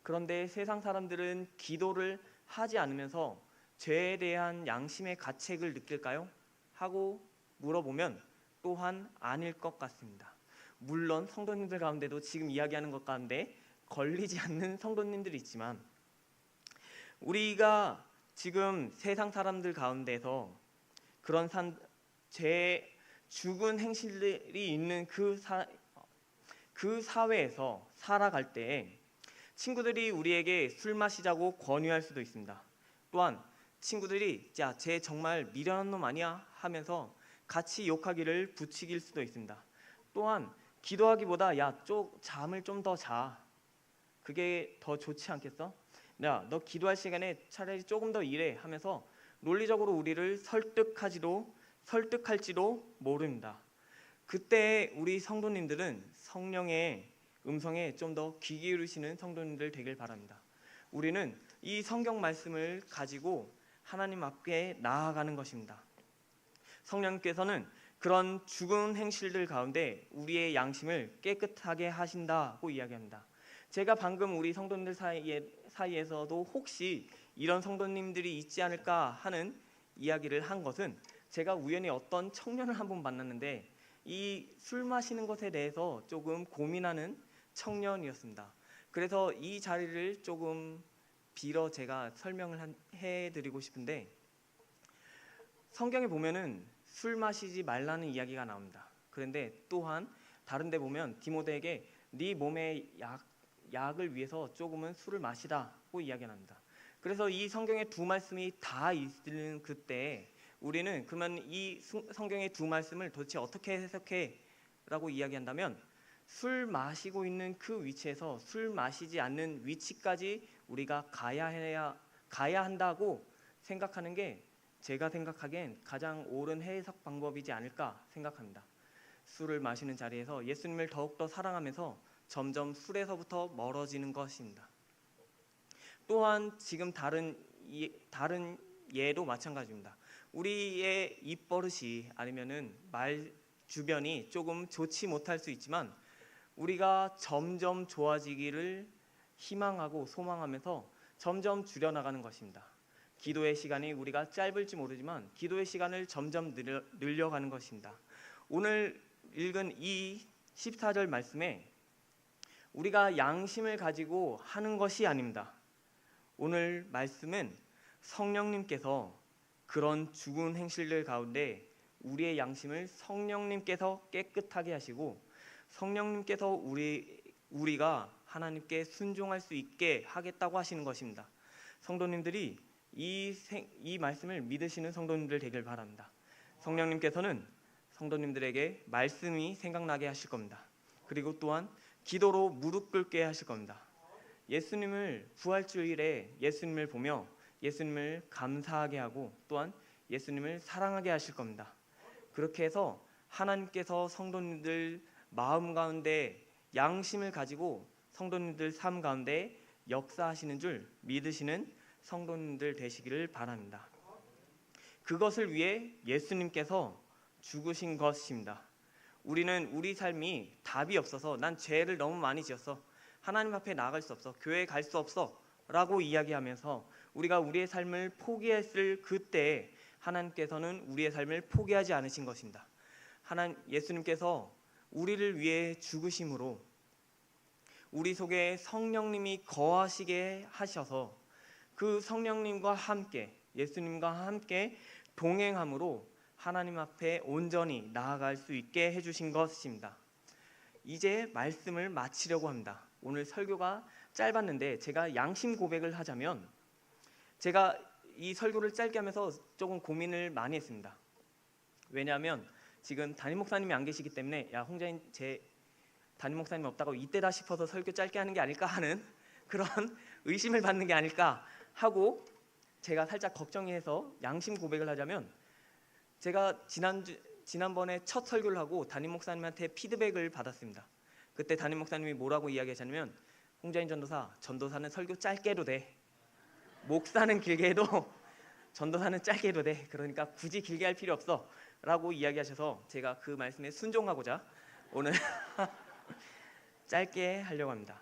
그런데 세상 사람들은 기도를 하지 않으면서 죄에 대한 양심의 가책을 느낄까요? 하고 물어보면 또한 아닐 것 같습니다. 물론 성도님들 가운데도 지금 이야기하는 것 가운데 걸리지 않는 성도님들이 있지만 우리가 지금 세상 사람들 가운데서 그런 죄 죽은 행실들이 있는 그 사회에서 살아갈 때 친구들이 우리에게 술 마시자고 권유할 수도 있습니다. 또한 친구들이 야, 쟤 정말 미련한 놈 아니야? 하면서 같이 욕하기를 부추길 수도 있습니다. 또한 기도하기보다 야, 잠을 좀 더 자. 그게 더 좋지 않겠어? 야, 너 기도할 시간에 차라리 조금 더 일해 하면서 논리적으로 우리를 설득할지도 모릅니다. 그때 우리 성도님들은 성령의 음성에 좀 더 귀 기울이시는 성도님들 되길 바랍니다. 우리는 이 성경 말씀을 가지고 하나님 앞에 나아가는 것입니다. 성령님께서는 그런 죽은 행실들 가운데 우리의 양심을 깨끗하게 하신다고 이야기합니다. 제가 방금 우리 성도님들 사이에서도 혹시 이런 성도님들이 있지 않을까 하는 이야기를 한 것은 제가 우연히 어떤 청년을 한번 만났는데 이 술 마시는 것에 대해서 조금 고민하는 청년이었습니다. 그래서 이 자리를 조금 빌어 제가 설명을 해드리고 싶은데 성경에 보면은 술 마시지 말라는 이야기가 나옵니다. 그런데 또한 다른 데 보면 디모데에게 네 몸의 약을 위해서 조금은 술을 마시라고 이야기합니다. 그래서 이 성경의 두 말씀이 다 있는 그때 우리는 그러면 이 성경의 두 말씀을 도대체 어떻게 해석해? 라고 이야기한다면 술 마시고 있는 그 위치에서 술 마시지 않는 위치까지 우리가 가야 한다고 생각하는 게 제가 생각하기엔 가장 옳은 해석 방법이지 않을까 생각합니다. 술을 마시는 자리에서 예수님을 더욱더 사랑하면서 점점 술에서부터 멀어지는 것입니다. 또한 지금 다른 예도 마찬가지입니다. 우리의 입버릇이 아니면은 말 주변이 조금 좋지 못할 수 있지만 우리가 점점 좋아지기를 희망하고 소망하면서 점점 줄여나가는 것입니다. 기도의 시간이 우리가 짧을지 모르지만 기도의 시간을 점점 늘려가는 것입니다. 오늘 읽은 이 14절 말씀에 우리가 양심을 가지고 하는 것이 아닙니다. 오늘 말씀은 성령님께서 그런 죽은 행실들 가운데 우리의 양심을 성령님께서 깨끗하게 하시고 성령님께서 우리가 하나님께 순종할 수 있게 하겠다고 하시는 것입니다. 성도님들이 이 말씀을 믿으시는 성도님들 되길 바랍니다. 성령님께서는 성도님들에게 말씀이 생각나게 하실 겁니다. 그리고 또한 기도로 무릎 꿇게 하실 겁니다. 예수님을 부활주일에 예수님을 보며 예수님을 감사하게 하고 또한 예수님을 사랑하게 하실 겁니다. 그렇게 해서 하나님께서 성도님들 마음 가운데 양심을 가지고 성도님들 삶 가운데 역사하시는 줄 믿으시는 성도님들 되시기를 바랍니다. 그것을 위해 예수님께서 죽으신 것입니다. 우리는 우리 삶이 답이 없어서 난 죄를 너무 많이 지었어, 하나님 앞에 나아갈 수 없어, 교회에 갈 수 없어 라고 이야기하면서 우리가 우리의 삶을 포기했을 그때 하나님께서는 우리의 삶을 포기하지 않으신 것입니다. 예수님께서 우리를 위해 죽으심으로 우리 속에 성령님이 거하시게 하셔서 그 성령님과 함께 예수님과 함께 동행함으로 하나님 앞에 온전히 나아갈 수 있게 해주신 것입니다. 이제 말씀을 마치려고 합니다. 오늘 설교가 짧았는데 제가 양심 고백을 하자면 제가 이 설교를 짧게 하면서 조금 고민을 많이 했습니다. 왜냐하면 지금 담임 목사님이 안 계시기 때문에 야 홍자인 담임 목사님 없다고 이때다 싶어서 설교 짧게 하는 게 아닐까 하는 그런 의심을 받는 게 아닐까 하고 제가 살짝 걱정이 해서 양심 고백을 하자면, 제가 지난번에 첫 설교를 하고 담임 목사님한테 피드백을 받았습니다. 그때 담임 목사님이 뭐라고 이야기하셨냐면, 홍자인 전도사는 설교 짧게 해도 돼. 목사는 길게 해도 전도사는 짧게 해도 돼. 그러니까 굳이 길게 할 필요 없어 라고 이야기하셔서 제가 그 말씀에 순종하고자 오늘 짧게 하려고 합니다.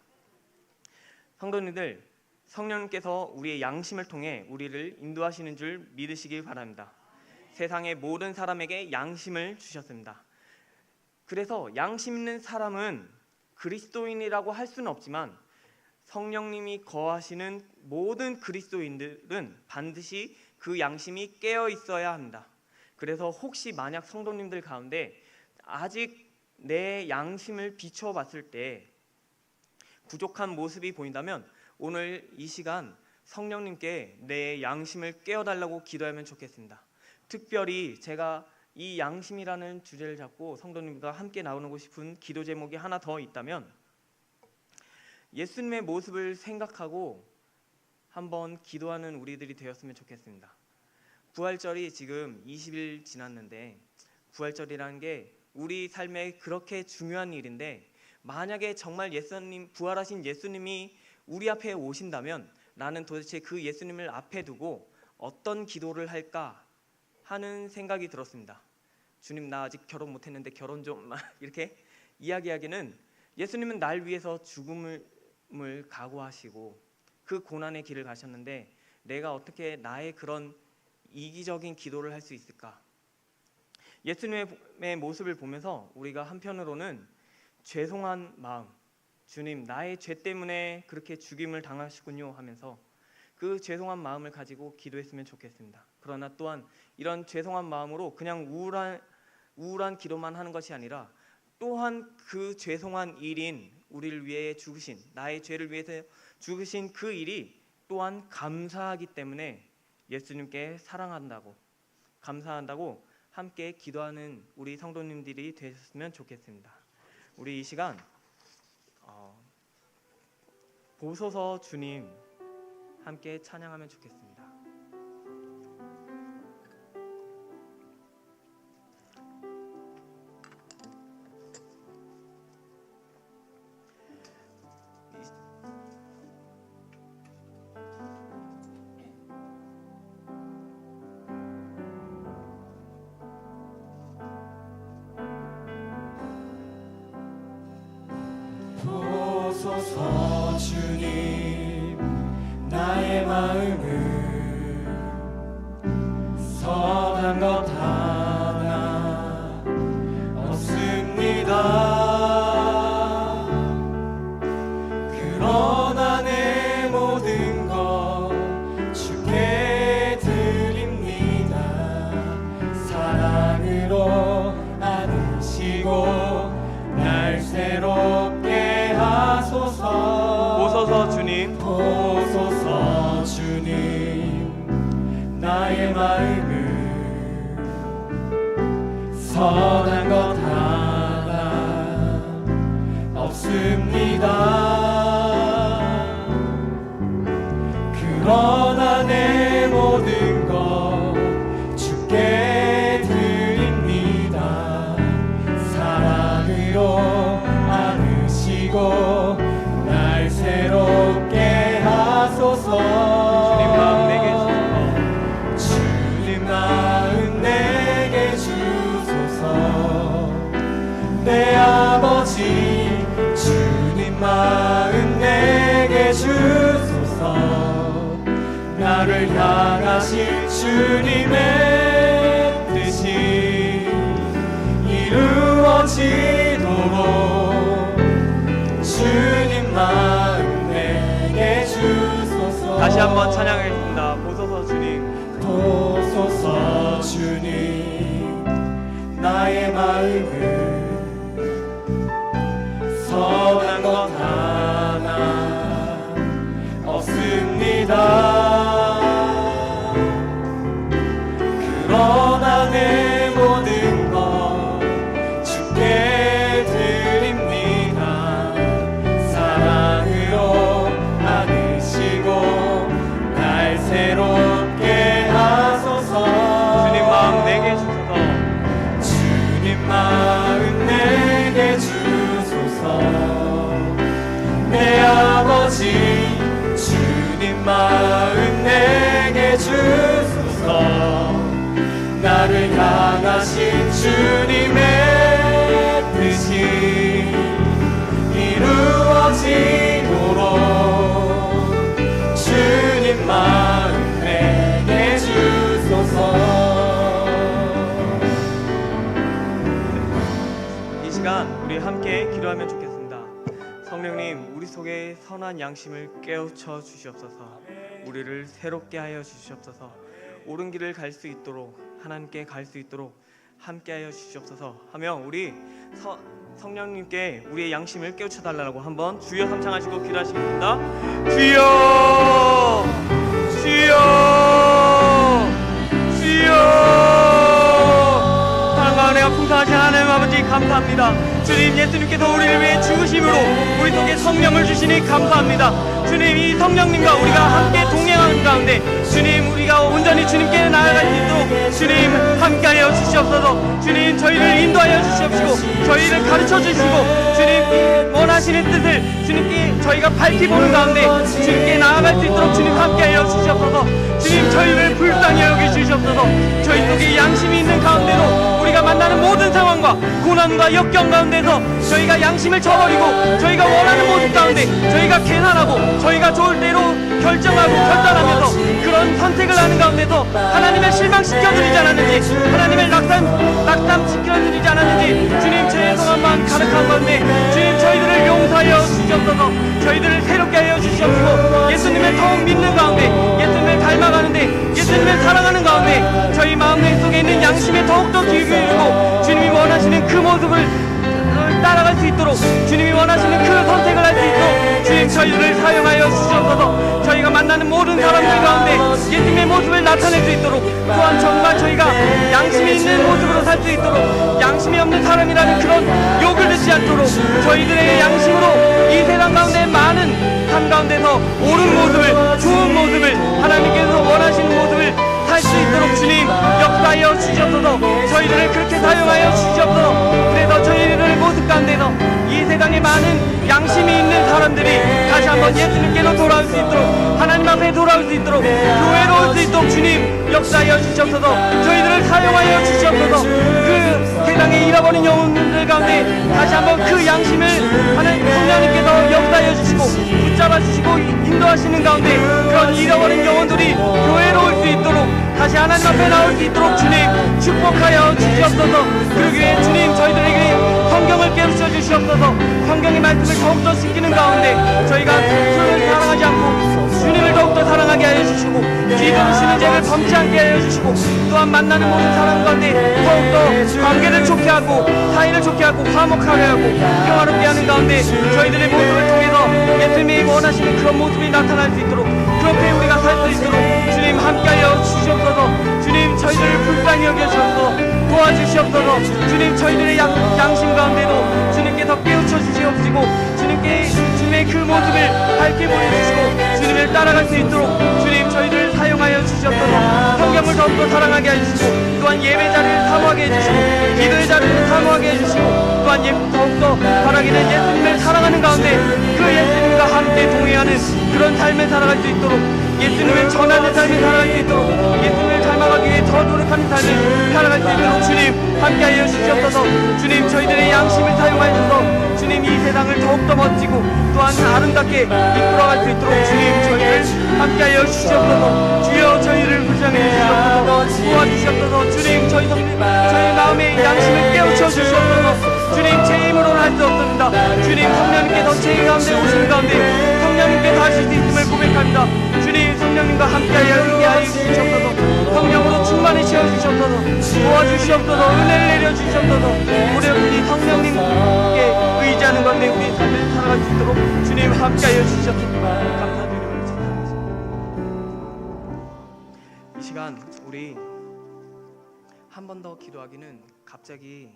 성도님들, 성령님께서 우리의 양심을 통해 우리를 인도하시는 줄 믿으시길 바랍니다. 세상의 모든 사람에게 양심을 주셨습니다. 그래서 양심 있는 사람은 그리스도인이라고 할 수는 없지만 성령님이 거하시는 모든 그리스도인들은 반드시 그 양심이 깨어 있어야 합니다. 그래서 혹시 만약 성도님들 가운데 아직 내 양심을 비춰봤을 때 부족한 모습이 보인다면 오늘 이 시간 성령님께 내 양심을 깨어달라고 기도하면 좋겠습니다. 특별히 제가 이 양심이라는 주제를 잡고 성도님과 함께 나누고 싶은 기도 제목이 하나 더 있다면, 예수님의 모습을 생각하고 한번 기도하는 우리들이 되었으면 좋겠습니다. 부활절이 지금 20일 지났는데, 부활절이라는 게 우리 삶에 그렇게 중요한 일인데, 만약에 정말 부활하신 예수님이 우리 앞에 오신다면 나는 도대체 그 예수님을 앞에 두고 어떤 기도를 할까 하는 생각이 들었습니다. 주님, 나 아직 결혼 못했는데 결혼 좀 이렇게 이야기하기는, 예수님은 날 위해서 죽음을 각오하시고 그 고난의 길을 가셨는데 내가 어떻게 나의 그런 이기적인 기도를 할 수 있을까? 예수님의 모습을 보면서 우리가 한편으로는 죄송한 마음, 주님 나의 죄 때문에 그렇게 죽임을 당하시군요 하면서 그 죄송한 마음을 가지고 기도했으면 좋겠습니다. 그러나 또한 이런 죄송한 마음으로 그냥 우울한 기도만 하는 것이 아니라 또한 그 죄송한 일인 우리를 위해 죽으신, 나의 죄를 위해서 죽으신 그 일이 또한 감사하기 때문에 예수님께 사랑한다고, 감사한다고 함께 기도하는 우리 성도님들이 되셨으면 좋겠습니다. 우리 이 시간 보소서 주님 함께 찬양하면 좋겠습니다. 보소서 주님, 나의 마음을 선한 것 하나 없습니다. 그러나 내 모든 것 주께 드립니다. 사랑으로 안으시고 날 새롭게 하소서. 보소서 주님, 보소서 주님, 나의 마음을 선한 것 하나 없습니다. 그러나 내 모든 것 주께 드립니다. 사랑으로 안으시고 날 새롭게 하소서. 주님 마음 내게 주소서. 주님 마음 내게 주소서. 내 아버지, 주님 마음 내게 주소서. 나를 향하신 주님의 뜻이 이루어지도록 주님 마음 내게 주소서. 다시 한번 찬양하겠습니다. 보소서 주님, 보소서 주님, 나의 마음을 선한 것 하나 없습니다. 그러나 내 모든 것 주께 드립니다. 마음 내게 주소서. 내 아버지 주님 마음 내게 주소서. 나를 향하신 주님의 뜻이 이루어지도록 주님 마음 내게 주소서. 이 시간 우리 함께 기도하면 좋겠습니다. 성령님, 우리 속에 선한 양심을 깨우쳐 주시옵소서. 우리를 새롭게 하여 주시옵소서. 옳은 길을 갈 수 있도록, 하나님께 갈 수 있도록 함께 하여 주시옵소서 하며 우리 성령님께 우리의 양심을 깨우쳐 달라고 한번 주여 삼창하시고 기도하시겠습니다. 주여, 주여, 주여. 사랑과 은혜가 풍성하신 하나님 아버지 감사합니다. 주님, 예수님께서 우리를 위해 죽으심으로 우리 속에 성령을 주시니 감사합니다. 주님, 이 성령님과 우리가 함께 동행하는 가운데 주님, 우리가 온전히 주님께 나아갈 수 있도록 주님 함께하여 주시옵소서. 주님, 저희를 인도하여 주시옵시고 저희를 가르쳐 주시고 주님 원하시는 뜻을 주님께 저희가 밝히 보는 가운데 주님께 나아갈 수 있도록 주님 함께하여 주시옵소서. 주님, 저희를 불쌍히 여겨 주시옵소서. 저희 속에 양심이 있는 가운데도 우리가 만나는 모든 상황과 고난과 역경 가운데서 저희가 양심을 저버리고 저희가 원하는 모습 가운데 저희가 계산하고 저희가 좋을 대로 결정하고 결단하면서 그런 선택을 하는 가운데서 하나님을 실망시켜드리지 않았는지, 하나님을 낙담시켜드리지 않았는지 주님, 죄송한 마음 가득한 가운데 주님, 저희들을 용서하여 주시옵소서. 저희들을 새롭게 하여 주시옵시고 예수님을 더욱 믿는 가운데, 예수님을 닮아가는데, 예수님을 사랑하는 가운데 저희 마음 속에 있는 양심에 더욱더 기울이고 주님이 원하시는 그 모습을 따라갈 수 있도록, 주님이 원하시는 그 선택을 할 수 있도록 주님, 저희들을 사용하여 주시옵소서. 저희가 만나는 모든 사람들 가운데 예수님의 모습을 나타낼 수 있도록, 또한 정말 저희가 양심이 있는 모습으로 살 수 있도록, 양심이 없는 사람이라는 그런 욕을 듣지 않도록 저희들의 양심으로 이 세상 가운데 많은 삶 가운데서 옳은 모습을, 좋은 모습을, 하나님께서 원하시는 모습을 살 수 있도록 주님 역사하여 주시옵소서. 저희들을 그렇게 사용하여 주시옵소서. 그래서 저희들의 모습 가운데서 이 세상에 많은 양심이 있는 사람들이 다시 한번 예수님께로 돌아올 수 있도록, 하나님 앞에 돌아올 수 있도록, 교회로 올 수 있도록 주님 역사하여 주시옵소서. 저희들을 사용하여 주시옵소서. 그 세상에 잃어버린 영혼들 가운데 다시 한번 그 양심을 하나님 성령님께서 역사하여 주시고 붙잡아 주시고 인도하시는 가운데 그런 잃어버린 영혼들이 교회로 올 수 있도록, 다시 하나님 앞에 나올 수 있도록 주님 축복하여 주시옵소서. 그러기 위해 주님, 저희들에게 성경을 깨우쳐 주시옵소서. 성경의 말씀을 더욱더 지키는 가운데 저희가 주님을 사랑하지 않고 주님을 더욱더 사랑하게 하여 주시고, 기도를 쉬는 죄를 범치 않게 하여 주시고, 또한 만나는 모든 사람 가운데 더욱더 관계를 좋게 하고 사이를 좋게 하고 화목하게 하고 평화롭게 하는 가운데 저희들의 모습을 통해서 예수님이 원하시는 그런 모습이 나타날 수 있도록, 그렇게 우리가 살 수 있도록 주님 함께하여 주시옵소서. 주님, 저희들을 불쌍히 여겨주셔서 도와주시옵소서. 주님, 저희들의 양심 가운데도 주님께서 깨우쳐 주시옵시고 주님의 그 모습을 밝게 보여주시고 주님을 따라갈 수 있도록 주님, 저희들을 사용하여 주시옵소서. 성경을 더욱더 사랑하게 해주시고, 또한 예배 자리를 사모하게 해주시고, 기도의 자리를 사모하게 해주시고, 또한 더욱더 바라기는 예수님을 사랑하는 가운데 그 예수님과 함께 동행하는 그런 삶을 살아갈 수 있도록, 예수님을 전하는 삶을 살아갈 수 있도록, 예수님을 닮아가기 위해 더 노력하는 삶을 살아갈 수 있도록 주님 함께하여 주시옵소서. 주님, 저희들의 양심을 사용하셔서 주님, 이 세상을 더욱더 멋지고 또한 아름답게 이끌어갈 수 있도록 주님, 저희를 함께하여 주시옵소서. 주여, 저희를 불쌍히 주시옵소서. 도와주시옵소서. 주님, 저희 마음의 양심을 깨우쳐 주시옵소서. 주님, 제 힘으로는 할 수 없습니다. 주님, 성령님께서 제 가운데 오시는 가운데 성령님께서 하실 수 있음을 고백합니다. 주님, 성령님과 함께하여 의기하여 주시옵소서. 성령으로 충만히 채워주시옵소서. 도와주시옵소서. 은혜를 내려주시옵소서. 우리 성령님께 의지하는 가운데 우리 삶을 살아갈 수 있도록 주님 함께하여 주시옵소서. 감사드리며 이 시간 우리 한 번 더 기도하기는 갑자기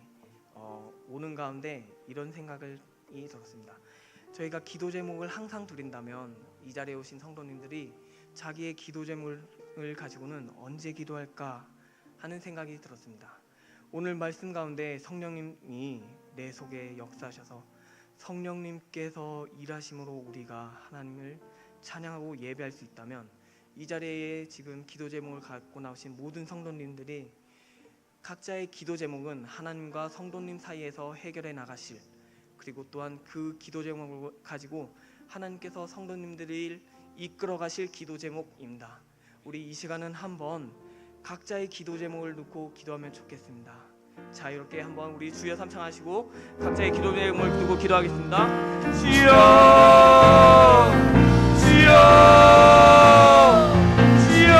오는 가운데 이런 생각이 들었습니다. 저희가 기도 제목을 항상 드린다면 이 자리에 오신 성도님들이 자기의 기도 제목을 가지고는 언제 기도할까 하는 생각이 들었습니다. 오늘 말씀 가운데 성령님이 내 속에 역사하셔서 성령님께서 일하심으로 우리가 하나님을 찬양하고 예배할 수 있다면, 이 자리에 지금 기도 제목을 갖고 나오신 모든 성도님들이 각자의 기도 제목은 하나님과 성도님 사이에서 해결해 나가실, 그리고 또한 그 기도 제목을 가지고 하나님께서 성도님들을 이끌어 가실 기도 제목입니다. 우리 이 시간은 한번 각자의 기도 제목을 놓고 기도하면 좋겠습니다. 자유롭게 한번 우리 주여 삼창하시고 각자의 기도 제목을 두고 기도하겠습니다. 주여, 주여, 주여.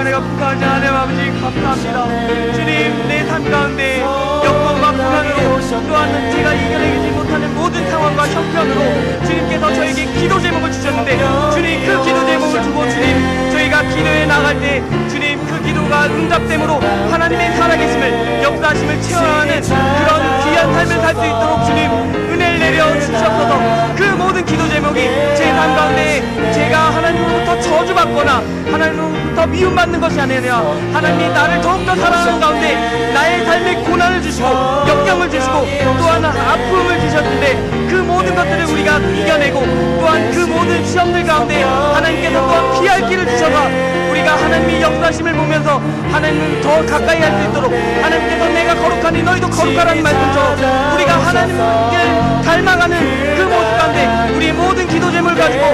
내가 부탁하지 하나님 아버지 감사합니다. 주님, 내 삶 가운데 역경과 고난으로, 또한 제가 이겨내지 못하는 모든 상황과 형편으로 주님께서 저에게 기도 제목을 주셨는데, 주님 그 기도 제목을 주고 주님 저희가 기도해 나갈 때 주님 그 기도가 응답됨으로 하나님의 살아계심을, 역사하심을 체험하는 그런 귀한 삶을 살 수 있도록 주님 은혜를 내려 주시옵소서. 그 모든 기도 제목이 제 삶 가운데 제가 하나님으로부터 저주받거나 하나님으로부터 미움받는 것이 아니라 하나님이 나를 더욱더 사랑하는 가운데 나의 삶에 고난을 주시고 역경을 주시고 또한 아픔을 주셨는데, 그 모든 것들을 우리가 이겨내고 또한 그 모든 시험들 가운데 하나님께서 또한 피할 길을 주셔서 우리가 하나님의 역사심을 보면서 하나님을 더 가까이 할 수 있도록, 하나님께서 내가 거룩하니 너희도 거룩하라는 말씀처럼 우리가 하나님을 닮아가는 그 모습 가운데 우리 모든 기도 제목을 가지고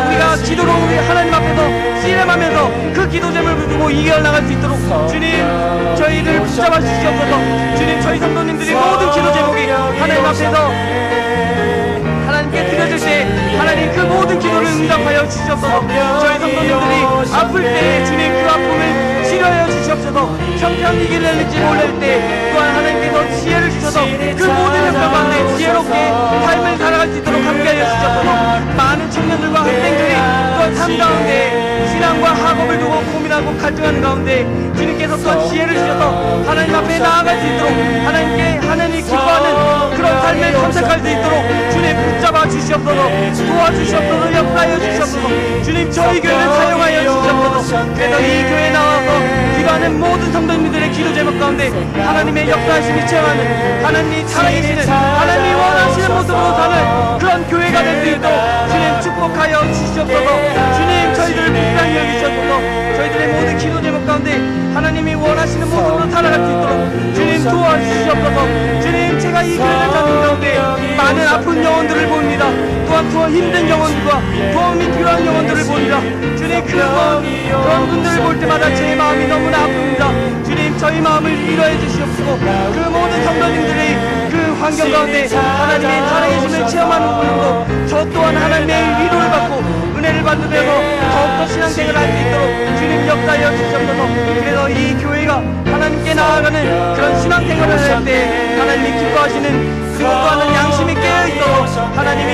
우리가 기도로 우리 하나님 앞에서 씨름하면서 그 기도 제목을 두고 이겨나갈 수 있도록 주님 저희를 붙잡아 주시옵소서. 주님, 저희 성도님들이 모든 기도 제목이 하나님 앞에서 하나님께 드려질 때 하나님 그 모든 기도를 응답하여 주시옵소서. 저희 성도님들이 아플 때 주님 그 아픔을 치료하여 주시옵소서. 형편이 이길지 모를 때 또한 하나님께서 지혜를 주셔서 그 모든 형편 가운데 지혜롭게 삶을 살아갈 수 있도록 함께하여 주시옵소서. 많은 청년들과 학생들이 또한 삶 가운데 신앙과 학업을 두고 고민하고 갈등하는 가운데 주님께서 또한 지혜를 주셔서 하나님 앞에 나아갈 수 있도록, 하나님이 기뻐하는 그런 삶을 선택할 수 있도록 주님 붙잡아 주시옵소서. 도와주시옵소서. 역사하여 주시옵소서. 주님, 저희 교회를 사용하여 주시옵소서. 그래서 이 교회에 나와서 기도하는 모든 성도님들의 기도 제목 가운데 하나님의 역사하심이 체험하는, 하나님이 살아계시는, 하나님이 원하시는 모습으로 사는 그런 교회가 될 수 있도록 주님 축복하여 주시옵소서. 주님, 저희들을 불쌍히 여기시옵소서. 저희들의 모든 기도 제목 가운데 하나님이 원하시는 모습으로 살아갈 수 있도록 주님 도와주시옵소서. 주님, 제가 이 교회를 찾는 가운데 많은 아픈 영혼들을 봅니다. 또한 힘든 영혼들과 도움이 필요한 영혼들을 봅니다. 주님, 그런 분들을 볼 때마다 제 마음이 너무나 아픕니다. 주님, 저희 마음을 위로해 주시옵소서. 그 모든 성도님들이 그 환경 가운데 하나님의 살아계심을 체험하는 분으로 저 또한 하나님의 위로를 받고 은혜를 받으면서 더욱더 신앙생활을 할 수 있도록 주님 역사하여 주시옵소서. 그래서 이 교회가 하나님께 나아가는 그런 신앙생활을 할 때 하나님이 기뻐하시는, 그리고 또한 양심이 깨어있어서 하나님이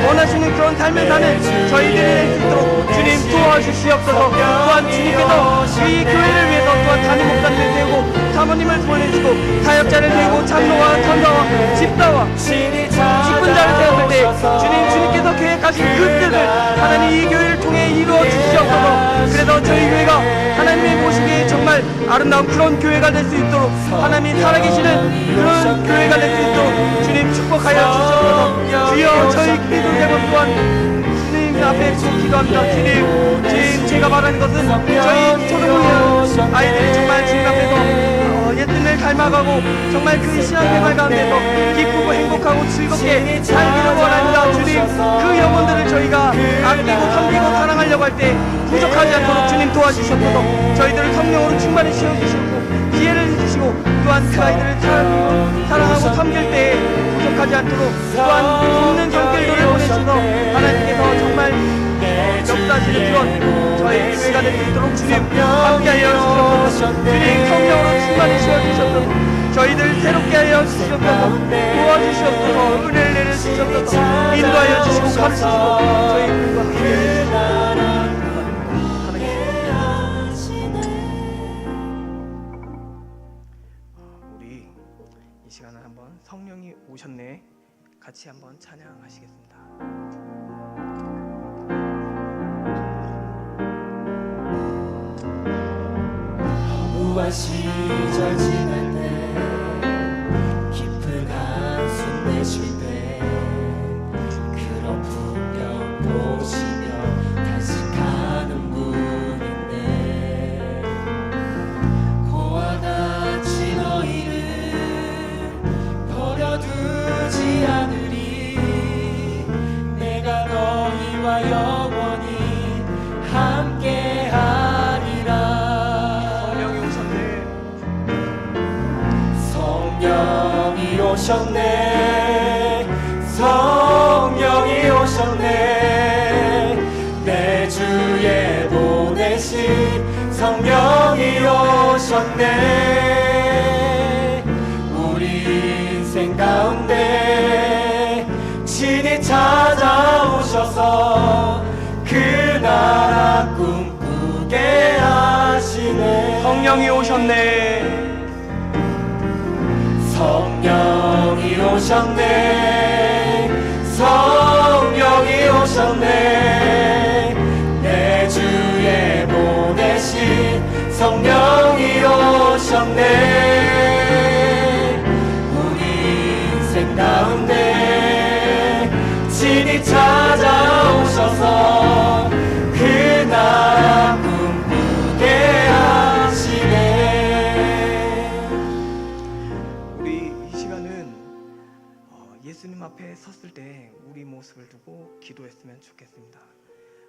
원하시는 그런 삶을 사는 저희들이 될 수 있도록 주님 도와주시옵소서. 또한 주님께서 이 교회를 위해서 또한 담임 목사님을 세우고 사모님을 보내주시고 사역자를 세우고 장로와 전사와 집사와 직분자를 세웠을 때 주님께서 계획하신 그 뜻을 하나님 이 교회를 통해 이루어 주시옵소서. 그래서 저희 교회가 하나님이 보시기에 정말 아름다운 그런 교회가 될 수 있도록, 하나님이 살아계시는 그런 교회가 될 수 있도록 주님 축복하여 주시옵소서. 주여, 저희 기도 제목 또한 주님 앞에 기도합니다. 주님, 제가 말하는 것은 저희 초등학교 아이들이 정말 주님 앞에서 예수님을 닮아가고 정말 그 신앙생활 가운데서 기쁘고 행복하고 즐겁게 살기를 원합니다. 주님, 그 영혼들을 저희가 아끼고 섬기고 사랑하려고 할 때 부족하지 않도록 주님 도와주시옵소서. 저희들을 성령으로 충만히 씌워주시고 지혜를 주시고 또한 그 아이들을 사랑하고 섬길 때 부족하지 않도록 또한 돕는 성길들을 보내주셔서 하나님께서 정말 역사하시는 그런 저희 교회가 될 수 있도록 주님 함께하여 주시옵소서. 주님, 성령으로 충만히 씌워주시옵소서. 저희들 새롭게 하여 주시옵소서. 도와주시옵소서. 은혜를 내려주시옵소서. 인도하여 주시고 가르치시고 저희 교회가 함께하여 우리 이 시간을 한번 성령이 오셨네 같이 한번 찬양하시겠습니다. 고난 시절 지날 때 깊은 한숨 내쉴 때 그런 풍경 보시며 탄식하는 분인데 고와 같이 너희를 버려두지 않으리 내가 너희와 영원히 함께하리라. 성령이 오셨네 성령이 오셨네 내 주에 보내신 성령이 오셨네 우리 인생 가운데 친히 찾아오셔서 그 나라 꿈꾸게 하시네. 성령이 오셨네. 성령이 오셨네 성령이 오셨네 내 주에 보내신 성령이 오셨네 우리 인생 가운데 친히 찾아오셔서 그 나라 꿈꾸게 하시네. 예수님 앞에 섰을 때 우리 모습을 두고 기도했으면 좋겠습니다.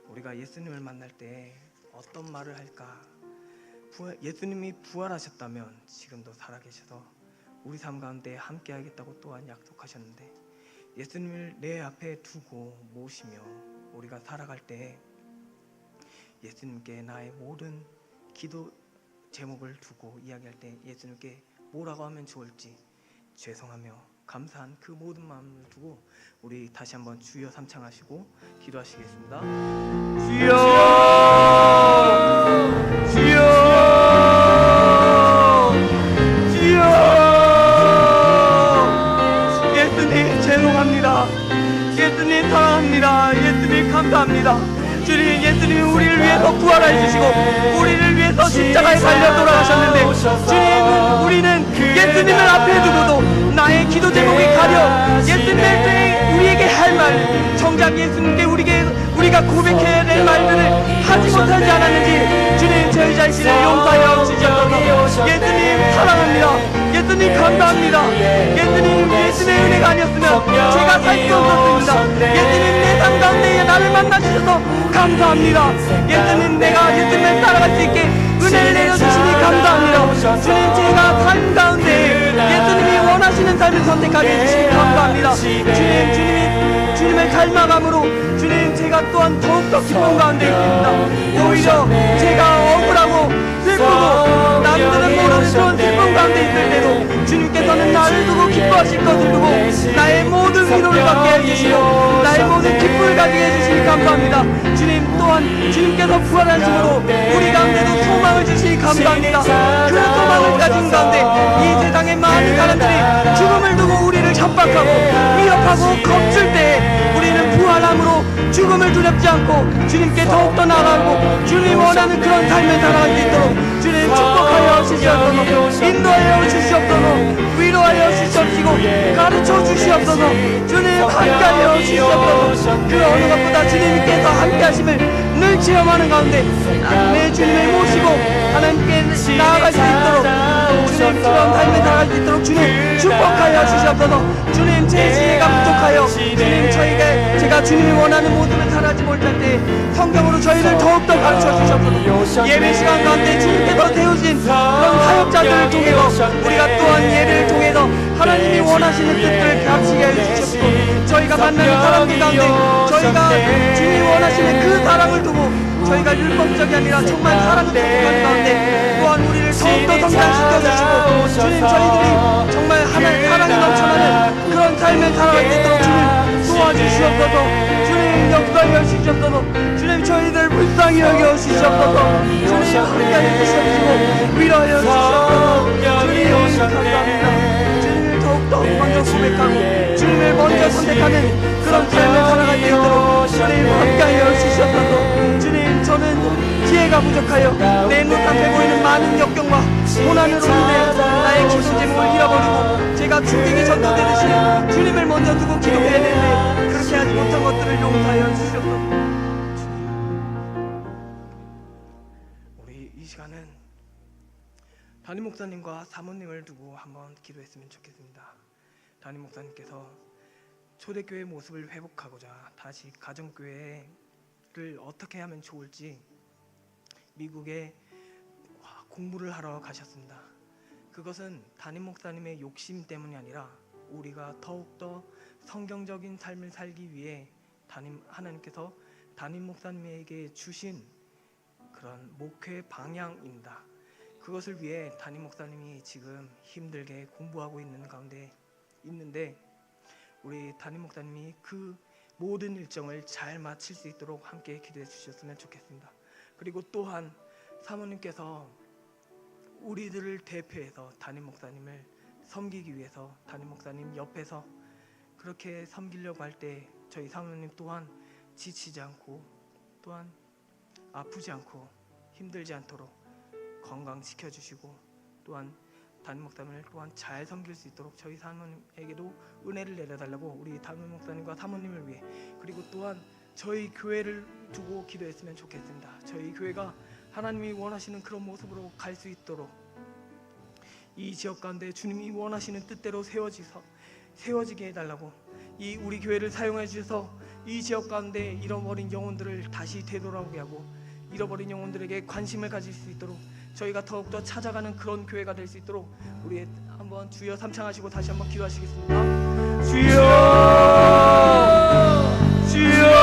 우리가 예수님을 만날 때 어떤 말을 할까? 예수님이 부활하셨다면 지금도 살아계셔서 우리 삶 가운데 함께 하겠다고 또한 약속하셨는데 예수님을 내 앞에 두고 모시며 우리가 살아갈 때 예수님께 나의 모든 기도 제목을 두고 이야기할 때 예수님께 뭐라고 하면 좋을지 죄송하며 감사한 그 모든 마음을 두고 우리 다시 한번 주여 삼창하시고 기도하시겠습니다. 주여 주여 주여 예수님 죄송합니다. 예수님 사랑합니다. 예수님 감사합니다. 주님 예수님이 우리를 위해서 부활해 주시고 우리를 위해서 십자가에 달려 돌아가셨는데 주님 우리는 예수님을 앞에 두고도 나의 기도 제목이 가려 예수님의 우리에게 할 말 정작 예수님께 우리가 고백해야 될 말들을 하지 못하지 않았는지 주님 저희 자신을 용서하여 주시옵소서. 예수님 사랑합니다. 예수님 감사합니다. 예수님 예수님의 은혜가 아니었으면 제가 살 수 없었습니다. 예수님 내 삶 가운데 나를 만나주셔서 감사합니다. 예수님 내가 예수님을 따라갈 수 있게 은혜를 내려주시니 감사합니다. 주님 제가 삶 가운데 예수님이 원하시는 삶을 선택하게 해주시니 감사합니다. 주님을 닮아감으로 주님 제가 또한 더욱더 기쁨 가운데 있습니다. 오히려 제가 억울하고 슬프고 남들은 모르는 그런 슬픔 가운데 있을 때도 주님께서는 나를 두고 기뻐하실 것을 두고 나의 모든 위로를 받게 해주시고 나의 모든 기쁨을 가지게 해주시니 감사합니다. 주님 또한 주님께서 부활하심으로 우리 가운데도 소망을 주시니 감사합니다. 그 소망을 가진 가운데 이 세상의 많은 사람들이 죽음을 두고 우리를 협박하고 위협하고 겁줄 때 우리는 부활함으로 죽음을 두렵지 않고 주님께 더욱더 나아가고 주님 원하는 그런 삶을 살아갈 수 있도록 주님 축복하여 주시옵소서. 인도하여 주시옵소서. 위로하여 주시옵시고 가르쳐 주시옵소서. 주님 함께하여 주시옵소서. 그 어느 것보다 주님께서 함께하심을 늘 체험하는 가운데 내 주님을 모시고 하나님께 나아갈 수 있도록 주님 그런 삶을 살아갈 수 있도록 주님 축복하여 주시옵소서. 주님 제 지혜가 부족하여 주님 제가 주님이 원하는 모습을 살아가지 못할 때 성경으로 저희를 더욱더 가르쳐 주시옵소서. 예배 시간 가운데 주님께서 세우신 그런 사역자들을 통해서 우리가 또한 예배를 통해서 하나님이 원하시는 뜻을 값지게 해주시옵시고 저희가 만나는 사람들 가운데 저희가 주님이 원하시는 그 사랑을 두고 저희가 율법적이 아니라 정말 사랑을 통한 가운데 또한 우리를 더욱더 성장시켜주시고 주님 저희들이 정말 하나님 사랑이 넘쳐나는 그런 삶을 살아갈 수 있도록 주님 도와주시옵소서. 주님 역사하여 주시옵소서. 주님 저희들 불쌍히 여겨 주시옵소서. 주님 함께하여 주시옵시고 위로하여 주시옵소서. 주님 감사합니다. 주님을 더욱더 먼저 고백하고 주님을 먼저 선택하는 그런 삶을 살아갈 수 있도록 주님 함께하여 주시옵소서. 주님 저는 지혜 은혜가 부족하여 내 눈앞에 보이는 많은 역경과 고난으로 인해 나의 기도 제목을 잃어버리고 제가 죽이기 전도되듯이 주님을 먼저 두고 기도해야 되는데 그렇게 하지 못한 것들을 용서하여 주시옵소서. 우리 이 시간은 담임 목사님과 사모님을 두고 한번 기도했으면 좋겠습니다. 담임 목사님께서 초대교회 모습을 회복하고자 다시 가정교회를 어떻게 하면 좋을지 미국에 공부를 하러 가셨습니다. 그것은 담임 목사님의 욕심 때문이 아니라 우리가 더욱더 성경적인 삶을 살기 위해 하나님께서 담임 목사님에게 주신 그런 목회 방향입니다. 그것을 위해 담임 목사님이 지금 힘들게 공부하고 있는 가운데 있는데 우리 담임 목사님이 그 모든 일정을 잘 마칠 수 있도록 함께 기도해 주셨으면 좋겠습니다. 그리고 또한 사모님께서 우리들을 대표해서 담임 목사님을 섬기기 위해서 담임 목사님 옆에서 그렇게 섬기려고 할 때 저희 사모님 또한 지치지 않고 또한 아프지 않고 힘들지 않도록 건강시켜 주시고 또한 담임 목사님을 또한 잘 섬길 수 있도록 저희 사모님에게도 은혜를 내려달라고 우리 담임 목사님과 사모님을 위해 그리고 또한 저희 교회를 두고 기도했으면 좋겠습니다. 저희 교회가 하나님이 원하시는 그런 모습으로 갈 수 있도록 이 지역 가운데 주님이 원하시는 뜻대로 세워지게 해달라고 이 우리 교회를 사용해 주셔서 이 지역 가운데 잃어버린 영혼들을 다시 되돌아오게 하고 잃어버린 영혼들에게 관심을 가질 수 있도록 저희가 더욱더 찾아가는 그런 교회가 될 수 있도록 우리 한번 주여 삼창하시고 다시 한번 기도하시겠습니다. 주여 주여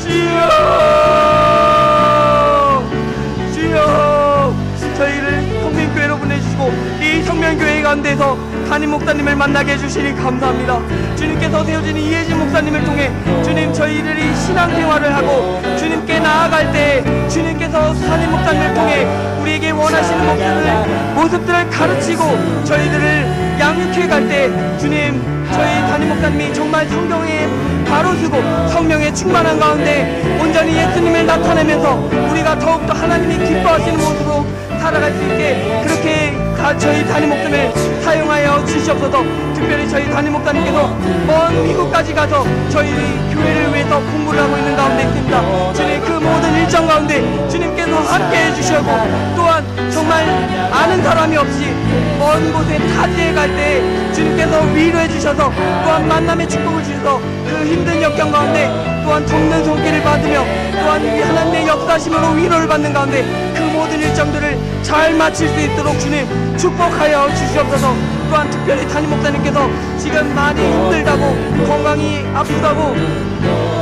주여 주여 저희를 성민교회로 보내주시고 이 성면교회 가운데서 담임 목사님을 만나게 해주시니 감사합니다. 주님께서 세워진 이혜진 목사님을 통해 주님 저희들이 신앙생활을 하고 주님께 나아갈 때 주님께서 담임 목사님을 통해 우리에게 원하시는 모습들을 가르치고 저희들을 양육해 갈 때 주님 저희 담임 목사님이 정말 성경에 바로 서고 성령에 충만한 가운데 온전히 예수님을 나타내면서 우리가 더욱더 하나님이 기뻐하시는 모습으로 살아갈 수 있게 그렇게 저희 담임 목사님을 사용하여 주시옵소서. 특별히 저희 담임 목사님께서 먼 미국까지 가서 저희 교회를 위해서 공부를 하고 있는 가운데 있습니다. 주님 그 모든 일정 가운데 주님께서 함께해 주시고 또한 정말 아는 사람이 없이 먼 곳에 타지에 갈 때 주님께서 위로해 주셔서 또한 만남의 축복을 주셔서 그 힘든 역경 가운데 또한 돕는 손길을 받으며 또한 하나님의 역사심으로 위로를 받는 가운데 그 모든 일정들을 잘 마칠 수 있도록 주님 축복하여 주시옵소서. 또한 특별히 담임 목사님께서 지금 많이 힘들다고 건강이 아프다고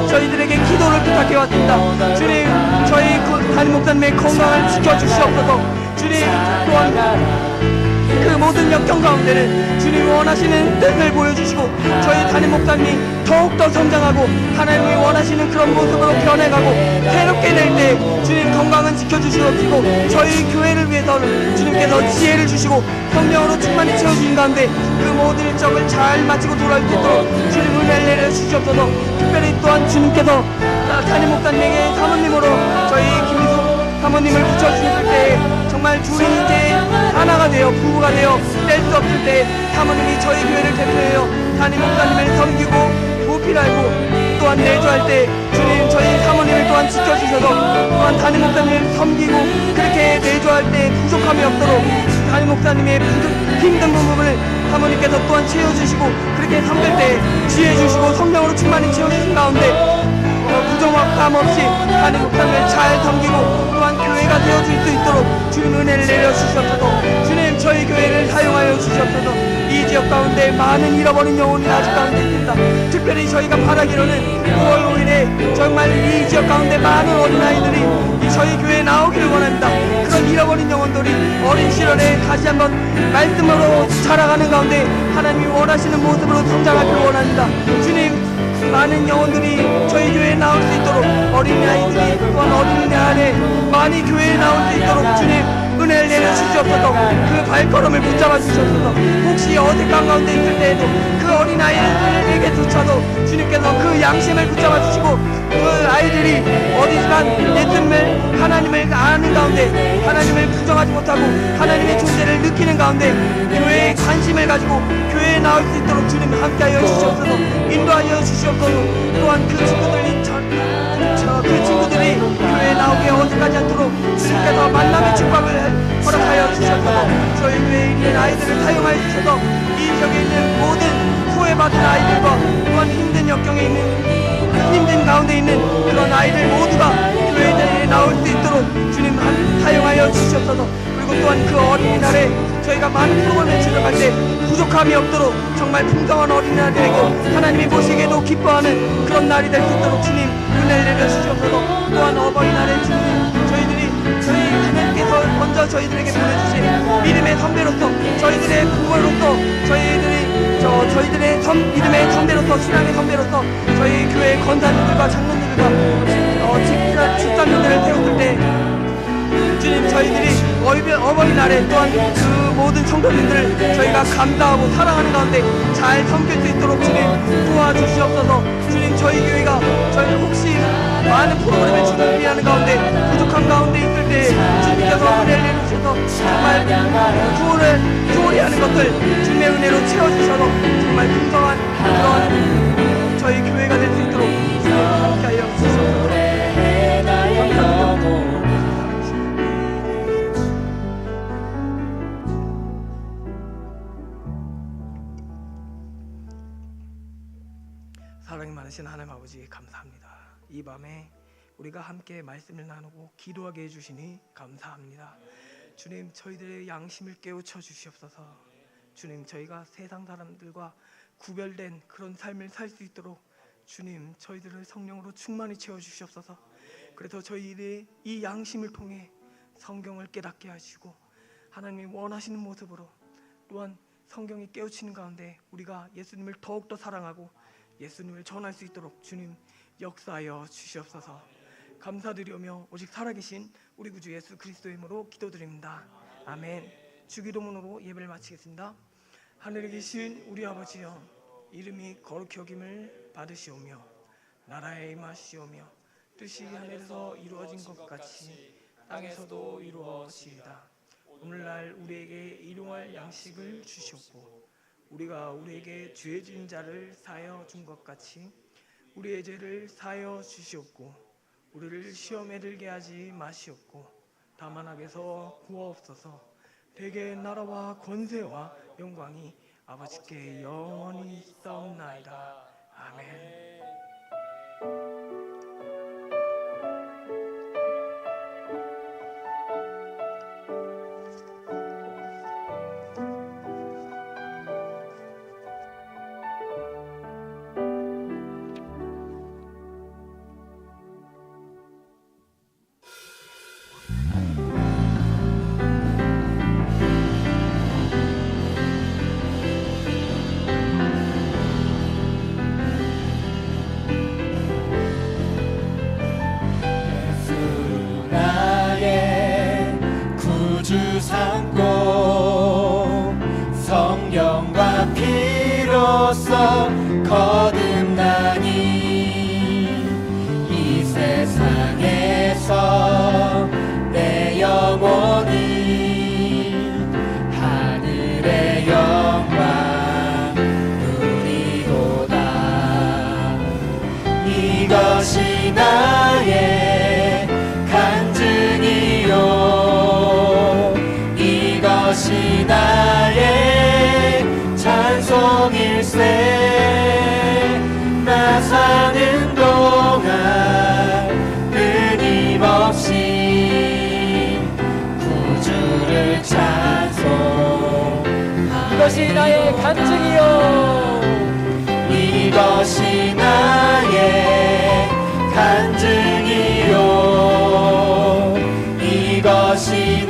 저희들에게 기도를 부탁해 왔습니다. 주님 저희 담임 목사님의 건강을 지켜주시옵소서. 주님 또한 그 모든 역경 가운데는 주님이 원하시는 뜻을 보여주시고 저희 담임 목사님이 더욱더 성장하고 하나님이 원하시는 그런 모습으로 변해가고 새롭게 될 때 주님 건강은 지켜주시옵시고 저희 교회를 위해서는 주님께서 지혜를 주시고 성령으로 충만히 채워주신 가운데 그 모든 일정을 잘 마치고 돌아올 수 있도록 주님 은혜를 내려주시옵소서. 특별히 또한 주님께서 담임 목사님에게 사모님으로 저희 김희숙 사모님을 붙여주실 때 정말 둘이 이제 하나가 되어 부부가 되어 뗄 수 없을 때 사모님이 저희 교회를 대표해요 담임 목사님을 섬기고 보필하고 또한 내조할 때 주님 저희 사모님을 또한 지켜주셔서 또한 담임 목사님을 섬기고 그렇게 내조할 때 부족함이 없도록 담임 목사님의 힘든 부분을 사모님께서 또한 채워주시고 그렇게 섬길 때 지혜 주시고 성령으로 충만히 채워주신 가운데 부정함 없이 담임 목사님을 잘 섬기고 또한 교회가 되어줄 수 있도록 주님 은혜를 내려주시옵소서. 주님 저희 교회를 사용하여 주시옵소서. 이 지역 가운데 많은 잃어버린 영혼이 아직 가운데 있습니다. 특별히 저희가 바라기로는 9월 5일에 정말 이 지역 가운데 많은 어린아이들이 저희 교회에 나오기를 원합니다. 그런 잃어버린 영혼들이 어린 시절에 다시 한번 말씀으로 자라가는 가운데 하나님이 원하시는 모습으로 성장하기를 원합니다. 주님 많은 영혼들이 저희 교회에 나올 수 있도록 어린아이들이 또한 어린이 안에 많이 교회에 나올 수 있도록 주님 은혜를 내려주시옵소서. 그 발걸음을 붙잡아 주시옵소서. 혹시 어색한 가운데 있을 때에도 그 어린아이에게조차도 주님께서 그 양심을 붙잡아 주시고 그 아이들이 어디지만 예수님을 하나님을 아는 가운데 하나님을 부정하지 못하고 하나님의 존재를 느끼는 가운데 교회에 관심을 가지고 교회에 나올 수 있도록 주님 함께하여 주시옵소서. 인도하여 주시옵소서. 또한 그 친구들이 교회에 나오기 어색하지 않도록 주님께서 만남의 축복을 허락하여 주셔서 저희 교회에 있는 아이들을 사용하여 주셔서 이 지역에 있는 모든 소외받은 아이들과 또한 힘든 역경에 있는 힘든 가운데 있는 그런 아이들 모두가 교회에 나올 수 있도록 주님 사용하여 주시옵소서. 그리고 또한 그 어린이날에 저희가 많은 프로그램을 진행할 때 부족함이 없도록 정말 풍성한 어린이날에게 하나님이 보시기에도 기뻐하는 그런 날이 될 수 있도록 주님 은혜를 내려주시옵소서. 또한 어버이날에 주님 저희 하나님께서 먼저 저희들에게 보내주신 믿음의 선배로서 저희들의 부모로서 저희들의 믿음의 선배로서 신앙의 선배로서 저희 교회 권사님들과 장로님들과 집사님들을 세웠을 때 주님 저희들이 어버이날에 또한 그 모든 성도님들을 저희가 감사하고 사랑하는 가운데 잘 섬길 수 있도록 주님 도와주시옵소서. 주님 저희 교회가 저희 혹시 많은 프로그램을 준비하는 가운데 부족한 가운데 있을 때 주님께서 은혜를 내주셔서 정말 구호를 소홀히 하는 것들 주님의 은혜로 채워주셔서 정말 풍성한 그런 저희 교회가 될 수 있도록 주님 함께하여 주시옵소서. 사랑이 많으신 하나님 아버지 감사합니다. 이 밤에 우리가 함께 말씀을 나누고 기도하게 해주시니 감사합니다. 주님 저희들의 양심을 깨우쳐 주시옵소서. 주님 저희가 세상 사람들과 구별된 그런 삶을 살 수 있도록 주님 저희들을 성령으로 충만히 채워주시옵소서. 그래서 저희들의 이 양심을 통해 성경을 깨닫게 하시고 하나님이 원하시는 모습으로 또한 성경이 깨우치는 가운데 우리가 예수님을 더욱더 사랑하고 예수님을 전할 수 있도록 주님 역사하여 주시옵소서. 감사드리오며 오직 살아계신 우리 구주 예수 그리스도의 이름으로 기도드립니다. 아멘. 주기도문으로 예배를 마치겠습니다. 하늘에 계신 우리 아버지여 이름이 거룩히 여김을 받으시오며 나라에 임하시오며 뜻이 하늘에서 이루어진 것 같이 땅에서도 이루어지이다. 오늘날 우리에게 일용할 양식을 주시옵고 우리가 우리에게 죄 지은 자를 사하여 준 것 같이 우리의 죄를 사하여 주시옵고 우리를 시험에 들게 하지 마시옵고 다만 악에서 구하옵소서. 대개 나라와 권세와 영광이 아버지께 영원히 있사옵나이다. 아멘. 성령과 피로써 거듭나니 이 세상에서 내 영혼이 하늘의 영광 누리도다. 이것이 나의 간증이요 이것이 나의 찬송일세. 나 사는 동안 끊임없이 구주를 찬송하리. 이것이 나의 간증이요 이것이 나의 간증이요 이것이